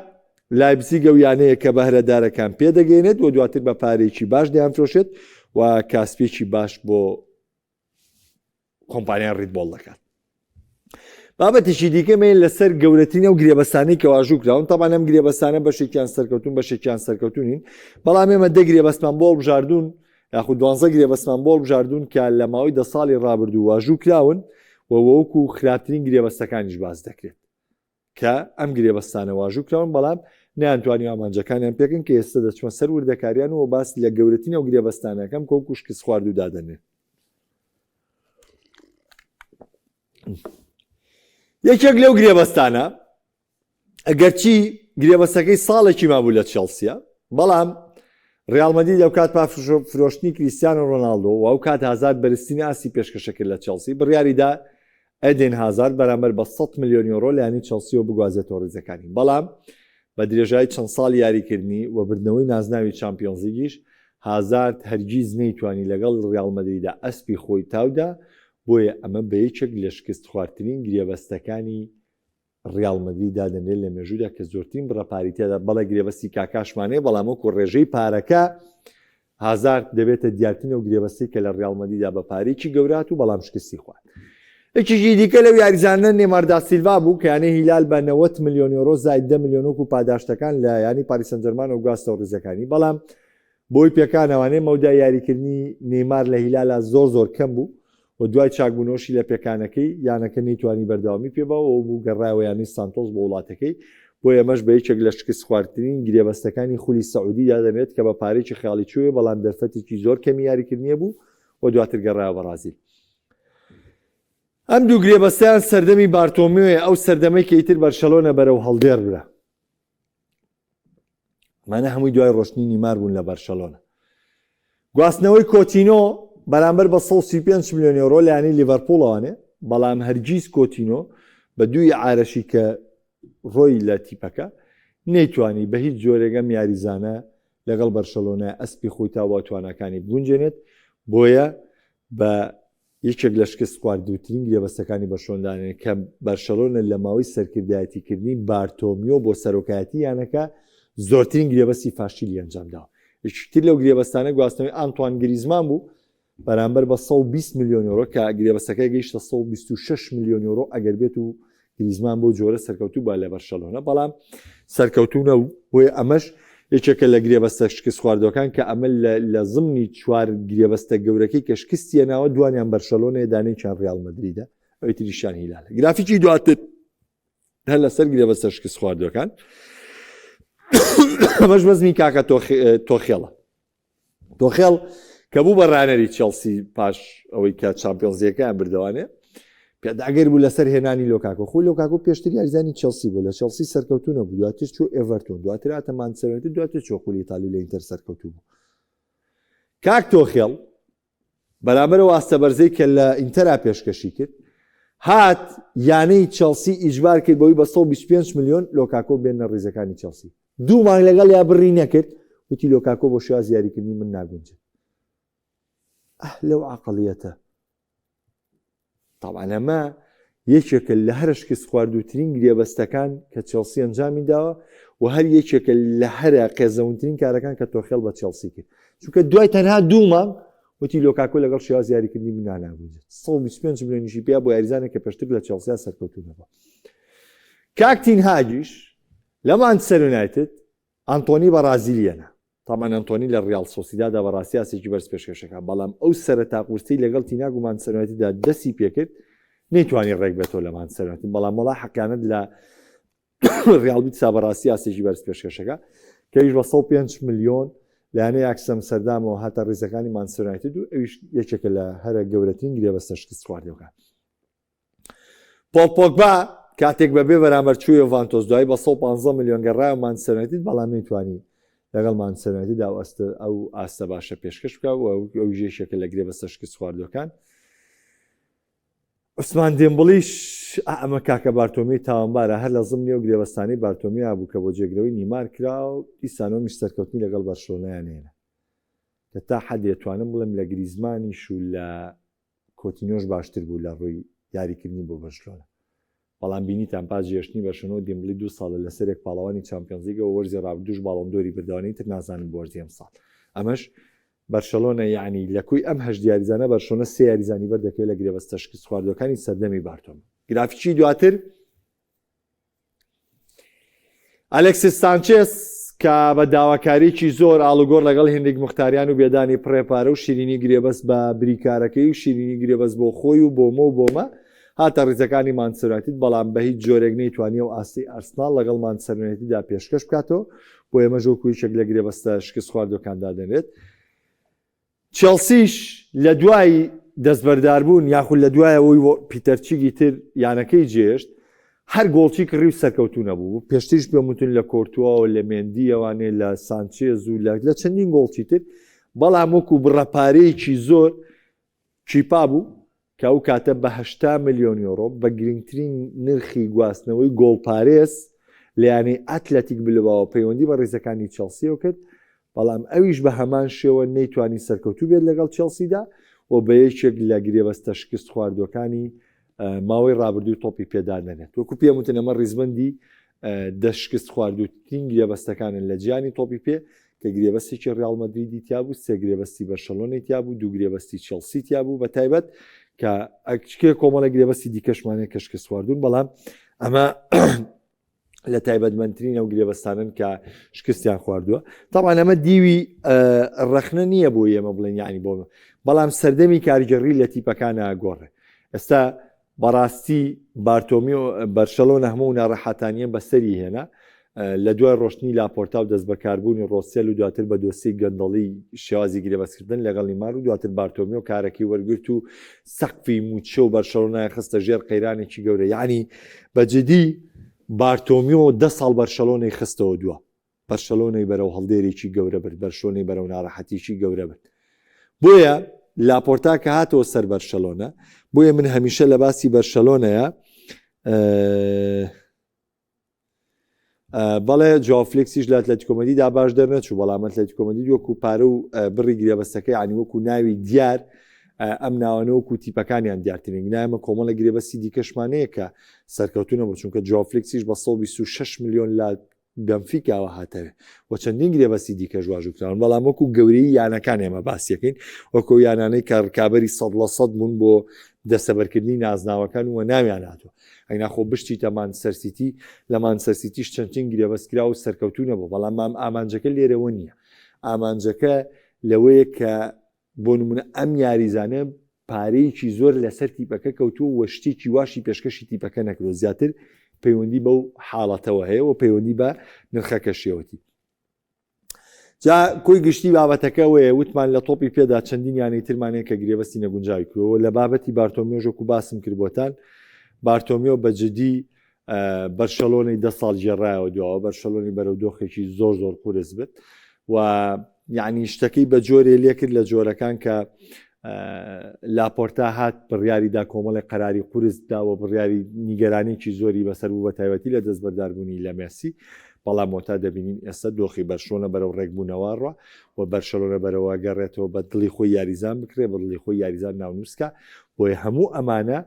لایپزیگە و یانەیە کە بەهرەدارەکان پێدەگەێنێت و دواتر بە پارێکی باش دەیان فرۆشێت و کاسپێکی باش بۆ کۆمپانیای ڕیتبۆڵ دەکات. بابەتێکی دیکەمە لەسەر گەورەترینە و گرێبەستانەی کە واژوو کراون تاوان ئەم گرێبەستانە بەشێکیان سەرکەوتون بەشێکیان سەرکەوتونین بەڵام ئێمە 10 گرێبەستمان بۆ بژاردون یاخود 12 گرێبەستمان بۆ بژاردون کە لە ماوەی 10 ساڵی ڕابردوو واژوو کراون و وەکو خراپترین گرێبەستەکانیش باز دەکرێت کە ئەم گرێبەستانە واژوو کراون بەڵام نیانتوانی ئامانجەکانیان پێکن کە ئێستا دەچمە سەر وردەکاریان و باس لە گەورەترینە و گرێبەستانەکەم کە وەکو شکست خواردوو دادەنێت. یەکێک لەو گرێبەستانە ئەگەرچی گرێبەستەکەی ساڵێکی مابوو لە چێلسیە بەڵام ڕیال مەدرید لەو کات فرۆشتنی کریستیانۆ ڕۆناڵدۆ و ئەو کات هازارد بەرزترینی ئاسی پێشکەشە کرد لە چێلسی بڕیاریدا ئەدێن هازارد بەرامبەر بە 100 ملیۆن یۆرۆ لایەنی چێلسیەوە بگوازێتەوە ڕیزەکانی بەڵام بە درێژایی چەند ساڵی یاریکردنی و بردنەوەی نازناوی چامپیۆنز لیگیش هازارد هەرگیز نەیتوانی لەگەڵ ڕیال مەدریددا ئەسپی خۆی تاودا بۆیە ئەمە بە یەکێک لە شکست خواردترین گرێبەستەکانی ڕیال مەدرید دادەنرێت لە مێژوودا کە زۆرترین بڕەپاری تێدا بەڵێ گرێبەستی کاکاشمانەیە بەڵام وەکو ڕێژەی پارەکە هازارد دەبێتە دیارترین و گرێبەستی کە لە ڕیال مەدریددا بە پارێکی گەورات و بەڵام شکستی خوارد. یەکێکی دیکە لەو یاریزانە نێمار دا سیلڤا بوو کە یانەی هیلال بە 90 ملیۆن یۆرۆ زائد 10 ملیۆن وەکو پاداشتەکان لە ینی پاریس سەن ژەرمان و گواستەوە ڕیزەکانی بەڵام بۆی پێکانەوانەیە مەودای یاریکردنی نێمار لە هیلالە زۆر کەم بوو و دوای چاکبوونەوەشی لە پێکانەکەی یانەکە نەیتوانی بەردەوامی پێبەوە و بوو گەڕایەوە یانی سانتۆس بۆ وڵاتەکەی بۆ ئەمەش بە یەکێک لە شکست خواردترین گرێبەستەکانی خولی سەعودی دادەنێت کە بە پارێکی خیاڵی چووە بەڵام دەرفەتێکی زۆر کەمی یاریکردنیە بوو و دواتر گەڕایەوە بەرازیل. ئەم دوو گرێبەستیان سەردەمی بارتۆمیۆیە ئەو سەردەمەی کە ئیتر بەرشەلۆنە بەرەو هەڵدێر برا مانە هەمووی دوای ڕۆشتنی نیمار بوون لە بەرشەلۆنە. گواستنەوەی کۆتینۆ بەرامبەر بە 135 ملیۆن یۆرۆ لایەنی لیڤەرپوڵەوانێ بەڵام هەرگیز کۆتینۆ بە دوی عارەشی کە ڕۆی لە تیپەکە نەیتوانی بە هیچ جۆرێگەم یاریزانە لەگەڵ بەرشەلۆنە ئەسپی خۆی تاوا توانەکانی بگونجێنێت بۆیە بە یەکێک لە شکست خواردووترین گرێبەستەکانی بەرشۆندانێت کە بەرشەلۆنە لە ماوەی سەرکردایەتیکردنی بارتۆمیۆ بۆ سەرۆکایەتی یانەکە زۆرترین گرێبەستی فاشیلی ئەنجامداوە. یەکتر لەو گرێبەستانە گواستنەوەی ئانتوان گریزمان بوو بەرامبەر بە 120 ملیۆن یۆرۆ کە گرێبەستەکەی گەیشتە 126 ملیۆن یۆرۆ ئەگەر بێت و گریزمان بۆ جۆرە سەرکەوتوو با لە بەرشەلۆنە بەڵام سەرکەوتوونە و بۆیە ئەمەش یەکێکە لە گرێبەستە شکست خواردەکان کە ئەمە لە زمنی چوار گرێبەستە گەورەکەی کە شکستیە ناوە دوانیان بەرشەلۆنە دانەی ڕیال مەدریدە ئەوەی تریشان هیلالە. گرافیکی دواتر هەر لەسەر گرێبەستە شکست خواردەکان ئەمەش بەزمی کاکە تۆخێڵە تۆخێڵ کە بوو بە ڕانەری چێلسی پاش ئەوەی کە چامپیۆنزیەکەیان بردەوانێ پێداگەر بوو لەسەر هێنانی لۆکاکۆ خۆی لۆکاکۆ پێشتری یاریزانی چێلسی بوو لە چێلسی سەرکەوتونە بوو دواتر چوو ئێڤەرتۆن دواتر هاتە مانچستەر یونایتد دواتر چوو خولی ئیتالی لە ئینتەر سەرکەوتوو بوو. کاک تۆخێڵ بەرامبەرەوە ئاستە بەرزەی کە لە ئینتەرا پێشکەشی کرد هات یانەی چێلسی ئیجبار کرد بەوەی بە 125 ملیۆن لۆکاکۆ بێنە ڕیزەکانی چێلسی. دوو مانگ لەگەڵ یا بڕی نەکرد وتی لۆکاکۆ بۆ شێواز یاریکردنی من ناگونجێت. لەو عەقڵیەتە طبعا ئەمە یەکێکە لە هەر شکست خواردووترین گرێبەستەکان کە چێلسی ئەنجامی داوە و هەر یەکێکە لە هەرە قێزەونترین کارەکان کە تۆخێڵ بە چێلسی کرد چونکە دوای تەنها دوو مانگ وتی لۆکاکۆ لەگەڵ شێواز یاریکردنی من ناگونجێت. 125 ملیۆنیشی پێیا بۆ یاریزانێک کە پێشتر لە چێلسیا سەرکەوتوونەوە. کاک تین هاجیش لە مانچستەر یونایتد ئەنتۆنی بەرازیلیەنە تامان ئەنتۆنی لە ڕیال سۆسیدادا بەڕاستی یاسێکی بەرز پێشکەشەکە بەڵام ئەو سەرەتا قورسی لەگەڵ تیناگ و مانچستەر یونایتددا دەستی پێکرد نەیتوانی ڕێک بێتەوە لە مانچستەر یونایتد بەڵام وەڵا حەقیانەت لە ڕیال بیتسا بەڕاستی یاسێکی بەرز پێشکەشەکە کەویش بە 105 ملیۆن لایەنەی یاکسەم سەردامەوە هاتە ڕێزەکانی مانچستەر یونایتد و ئەویش یەکێکە لە هەرە گەورەترین گرێبەستە شکست خواردەکان. پۆل پۆگبا کاتێک بەبێ بەرامبەر چوویە ڤانتۆس دوای بە 115 ملیۆن گەڕایە مانچستەر یونایتد بەڵام نەیتوانی لەگەڵ مانچستەر یونایتد ئەو ئاستە باشە پێشکەش بکە و ئەو ژێشێکە لە گرێبەستە شکست خواردەکان. عوسمان دێمبڵیش ئەمە کاکە بارتۆمی تاوانبارە هەر لە زمنی و گرێبەستانی بارتۆمی هەبوو کە بۆ جێگرەوەی نیمار کرا و دیسانۆمیش سەرکەوتنی لەگەڵ بەرشلۆنەیان هێنا کە تا حەد دەتوانم بڵێم لە گریزمانیش و لە کۆتینۆش باشتر بوو لە ڕووی یاریکردنی بۆ بەرشلۆنە. بەڵام بینیتان پاس جێشتنی بەرشلۆنە دێمبڵی 2 ساڵە لەسەرێک پاڵەوانی چامپیۆنز لیگەوە وەرزی ڕابردووش باڵۆندۆری بردەوەی تر نازانم بۆ وەرزی ئەم ساڵ. ئەمەش بەرشەلۆنە یعنی لەکوی ئەم هەشت یاریزانە بەرشلۆنە 3 یاریزانی بەردەکەوێت لە گرێبەستە شکست خواردەکانی سەردەمی بارتۆم. گرافیکی دواتر ئەلێکسیس سانچێز کە بە داواکاریی زۆر ئاڵوگۆڕ لەگەڵ هێندێک مختاریان و بێدانی پڕێپارە و شیرینی گرێبەست بە بریکارەکەی و شیرینی گرێبەست بۆ خۆی و بۆمە و بۆمە هاتە ڕێزەکانی مانچستەر بەڵام بە هیچ جۆرێک نەیتوانیە و ئاستی ئارسنال لەگەڵ مانچستەر پێشکەش بکاتەوە بۆ ئێمە ژۆکوی چەک لە گرێبەستە شکست خواردەکاندا دەنێت. چێلسیش لە دوای دەستبەرداربوون یاخود لە دوایە ئەوی پیتەرچیگی تر یانەکەی جێشت هەر گۆڵچی کڕی و سەرکەوتو نەبوو پێشتریش پێموتون لە کۆرتووە و لە مێندی ئەوانێ لە سانچێز و لە چەندین گۆڵچی تر بەڵام وەکو بڕەپارەیەکی زۆر چیپا بوو کە ئەو کاتە بە 80 ملیۆن یۆرۆ بە گرنگترین نرخی گواستنەوەی گۆڵپارێز لەیانەی ئەتلەتیک بلواوە پەیوەندی بە ڕێزەکانی چێلسیەوە کرد بەڵام ئەویش بە هەمان شێوە نەیتوانی سەرکەوتو بێت لەگەڵ چێلسیدا و بە یەکێک لە گرێبەستە شکست خواردوەکانی ماوەی ڕابردووی تۆپی پێدا دەنێت وەکو پێموتن ئەمە ڕیزبەندی دەشکست خواردوترین گرێبەستەکانن لە جیانی تۆپی پێ کە گرێبەستێکی ڕیال مەدریدی تیا بوو سێ گرێبەستی بەرشەلۆنەی تیا بوو دوو گرێبەستی چێلسی تیا بوو بە تایبەت کە ئەکچکێ کۆمەڵە گرێبەستی دیکەشمانەیە کە شکست خواردوون بەڵام ئەمە لە تایبەتمەندترین ئەو گرێبەستانن کە شکستیان خواردووە تاوان ئەمە دیوی ڕەخنە نییە بۆ ئێمە بڵێن یعنی بۆمە بەڵام سەردەمی کاریگەڕی لە تیپەکانە گۆڕێ ئێستا بەڕاستی بارتۆمیۆ بەرشەلۆنە هەموو ناڕەحاتانیە بەسەری هێنا لە دوای ڕۆشتنی لاپۆرتا و دەست بەکاربوونی ڕۆسیل و دواتر بە دۆسی گەندەڵی شێوازی گرێبەستکردن لەگەڵ نیمار و دواتر بارتۆمیۆ کارێکی وەرگرت و سەقفی موچە و بەرشەلۆنای خستە ژێر قەیرانێکی گەورە یعنی بەجددی بارتۆمیۆ 10 ساڵ بەرشەلۆنەی خستەوە دووە بەرشەلۆنەی بەرەو هەڵدێرێکی گەورە برد بەرشۆنەی بەرەو ناڕەحەتیشی گەورە برد بۆیە لاپۆرتا کە هاتەوە سەر بەرشەلۆنە بۆیە من هەمیشە لە باسی بەرشەلۆنەیە بەڵێ جوافلکسیش لە ئەتلەتیکۆمەدیدا باش دەرنەچوو بەڵام ئەتلەتیکۆمەدی وەکو پارە و بڕی گرێبەستەکەی عنی وەکو ناوی دیار ئەم ناوانە وەکو تیپەکانیان دیارترین نایمە کۆمەڵە گرێبەستی دیکەشمانەیە کە سەرکەوتونەوە چونکە جوافلکسیش بە 126 ملیۆن لا بەنفیکاوە هاتەوێ و چەندین گرێبەستی دیکە ژواژوکراون بەڵام وەکو گەورەی یانەکان ئێمە باسیەکەین وەکو یانانەی کە ڕکابەری 100% بوون بۆ دەستەبەرکردنی نازناوەکان و ناویان هاتووە ئەیناخۆ بشتی تەمان سەرسیتی لە مانچستەرسیتیش چەندین گرێبەستکرا و سەرکەوتونە بوو بەڵام ئامانجەکە لێرەوە نییە ئامانجەکە لەوەیە کە بۆ نمونە ئەم یاریزانە پارەیەکی زۆر لەسەر تیپەکە کەوتووە وە شتێکی واشی پێشکەشی تیپەکە نەکرۆ زیاتر پەیوەندی بەو حاڵەتەوە هەیە و پەیوەندی بە نرخەکە شێوەتی جا کۆی گشتی بابەتەکە وەیە وتمان لە تۆپی پێدا چەندین یانەی ترمانەیە کە گرێبەستی نەگونجاوی کرۆوە لە بابەتی بارتۆمیۆژۆک و باسم کردبووتان بارتۆمیۆ بەجددی بەرشەلۆنەی 10 ساڵ ژێڕایەوە دووەوە بەرشەلۆنی بەرەو دۆخێکی زۆر قورس بێت و یعنی شتەکەی بە جۆرێ لێ کرد لە جۆرەکان کە لاپۆرتا هات بڕیاریدا کۆمەڵی قەراری قورس داوە بڕیاری نیگەرانێکی زۆری بەسەر بوو بە تایبەتی لە دەستبەرداربوونی لە مێسی بەڵام وەتا دەبینین ئێستا دۆخی بەرشۆنە بەرەو ڕێکبوونەوەڕە و بەرشەلۆنە بەرەوە گەڕێتەوە بە دڵی خۆی یاریزان بکرێ بە دڵی خۆی یاریزان ناونووسکە بۆی هەموو ئەمانە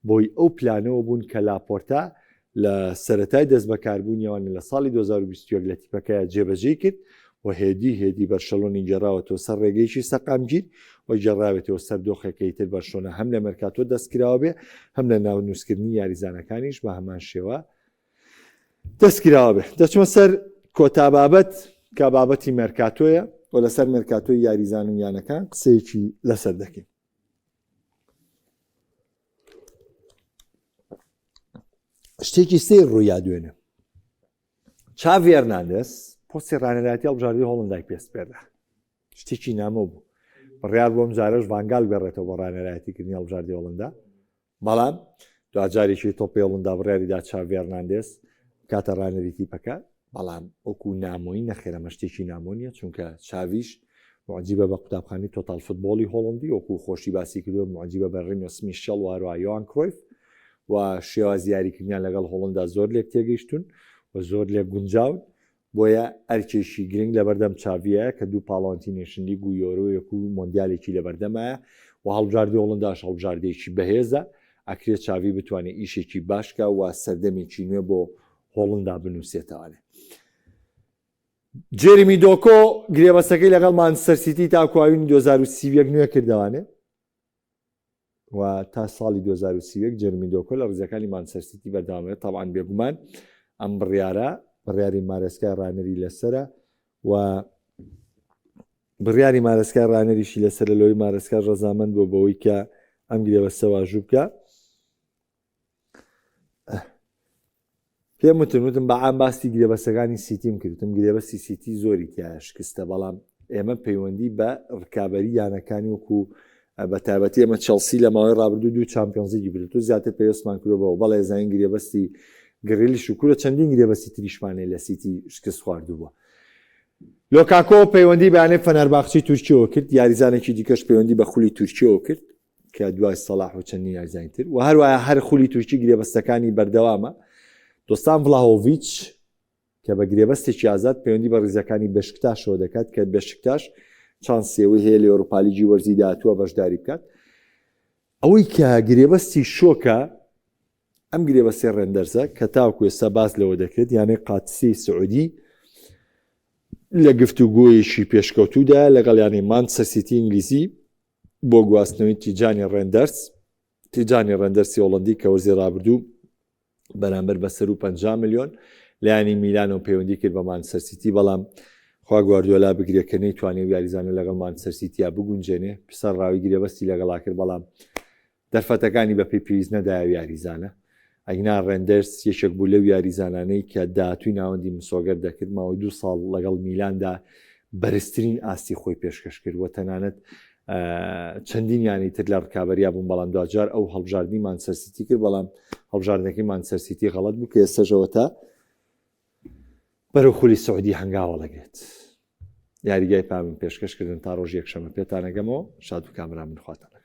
بۆی ئەو پلانەوە بوون کە لاپۆرتا لە سەرەتای دەست بەکاربوونیەوەی لە ساڵی 2021 لە تیپەکەیە جێبەجێ کرد و هێدی بەرشەلۆنی گەڕاوەتەوە سەر ڕێگەیشی سەقامگیر و گەڕاوێتەوە سەر دۆخەکەی تر بەرشۆنە هەم لە مەرکاتۆ دەستکراوە بێ هەم لە ناونووسکردنی یاریزانەکانیش بە هەمان شێوە دەستکراوە بێ دەچمە سەر کۆتابابەت کە بابەتی مەرکاتۆیە و لەسەر مەرکاتۆی یاریزان و یانەکان قسەیەکی لەسەر دەکەین شتێکی سێ ڕوویا دوێنێ چاڤی هەرناندەس پۆستی ڕانەراتی هەڵبژاردی هۆڵندای پێست پێدا شتێکی نامە بوو بڕیار بۆم جارەش ڤانگال بێڕێتەوە بۆ ڕانەرایەتیکردنی هەڵبژاردی هۆڵندا بەڵام دوجارێکی تۆپی هۆڵندا بڕیاریدا چاڤی هەرناندەس کاتە ڕانەری تیپەکە بەڵام ئەوکو نامۆی نەخێرەمە شتێکی نامۆنیە چونکە چاویش معجیبە بە قوتابخانی تۆتال فوتبۆلی هۆڵندی وەکو خۆشی باسی کردووە معجیبە بە ڕێنۆس میشەڵ واروە یۆهان کرۆیف و شێوازی یاریکردنیان لەگەڵ هۆڵندا زۆر لێک تێگەیشتون و زۆر لێک گونجاون بۆیە ئەرکێشی گرنگ لە بەردەم چاویە کە دوو پاڵۆنتی نێشنلی و یۆرۆیەک و مۆندیالێکی لە بەردەمایە و هەڵبژاردی هۆڵنداش هەڵبژاردێکی بەهێزە ئەکرێت چاوی بتوانێت ئیشێکی باشکە و سەردەمێکی نوێ بۆ هۆڵندا بنووسێتەوانێ جێریمی دۆکۆ گرێبەستەکەی لەگەڵ مانچستەر سیتی تاکواوین 2030 نوێ کردوانێ و تا ساڵی 2030 جەرمی دۆکۆ لە ڕزەکانی مانچستەر سیتی بەردەوامێت تاوان بێگومان ئەم بڕیاری مارەسکای ڕانەری لەسرە و بڕیاری مارەسکای ڕانەریشی لەسەر لەوەی مارەسکای ڕەزامەند بۆ بەوەی کە ئەم گرێبەستە واژوو بکە. پێم وتم بەعام باسی گرێبەستەکانی سیتیم کردم گرێبەستی سیتی زۆری تایە شکستە بەڵام ئێمە پەیوەندی بە ڕکابەری یانەکانی وەکو بە تایبەتی ئەمە چەلسی لە ماوەی ڕابردوو 2 چامپیۆنزیگی برێت و زیاتر پێوەستمان کردەوە بەڵێ زین گرێبەستی گڕیلی شکورە چەندین گرێبەستی تریشمانەی لە سیتی شکست خواردووە. لۆکاکۆ پەیوەندی بەیانەی فەنەرباخچی تورکیەوە کرد یاریزانێکی دیکەش پەیوەندی بە خولی تورکیەوە کرد کە دوای سەلاح و چەندین یاریزانتر و هەروایە هەر خولی تورکی گرێبەستەکانی بەردەوامە. دۆستان ڤلاهۆڤیچ کە بە گرێبەستێکی ئازاد پەیوەندی بە ڕیزەکانی بەشکتاشەوە دەکات کە بەشکتاش چانسیەوەی هەیە لە ئەوروپا لیگی وەرزی داهاتووە بەشداری بکات. ئەوەی کە گرێبەستی شۆکە ئەم گرێبەستی ڕێندەرزە کە تاوەکو ئێستا باس لەوە دەکرێت یانەی قادسی سعودی لە گفتوگۆیەکی پێشکەوتوودا لەگەڵ یانی مانچستەر سیتی ئینگلیزی بۆ گواستنەوەی تیجانی ڕێندەرسی هۆڵەندی کە وەرزی ڕابردوو بەرامبەر بە 150 ملیۆن لایانی میلانەوە پەیوەندی کرد بە مانچستەر سیتی بەڵام خوا گواردیۆلا بگرێت کە نەیتوانێت یاریزانە لەگەڵ مانچستەر سیتیا بگونجێنێ پسەر ڕاوی گرێبەستی لەگەڵا کرد بەڵام دەرفەتەکانی بە پێی پێویست نەدایە یاریزانە ئەگنا ڕێندەرس یەکێک بوو لەو یاریزانانەی کە داهاتووی ناوەندی مسۆگەر دەکرد ماوەی 2 ساڵ لەگەڵ میلاندا بەرزترین ئاستی خۆی پێشکەش کرد و تەنانەت چەندین یانی تر لە ڕکابەریا بوون بەڵام دوجار ئەو هەڵبژاردننی مانچستەر سیتی کرد بەڵام هەڵبژاردنەکەی مانچستەر سیتی غەڵەت بوو کە ئێستاژەوە تا بەرەو خولی سعودی هەنگاوە لەگرێت. یاریگای پامن پێشکەشکردن تا ڕۆژ یەکشەمە پێتانەگەمەوە شاد و کامران من خواتە.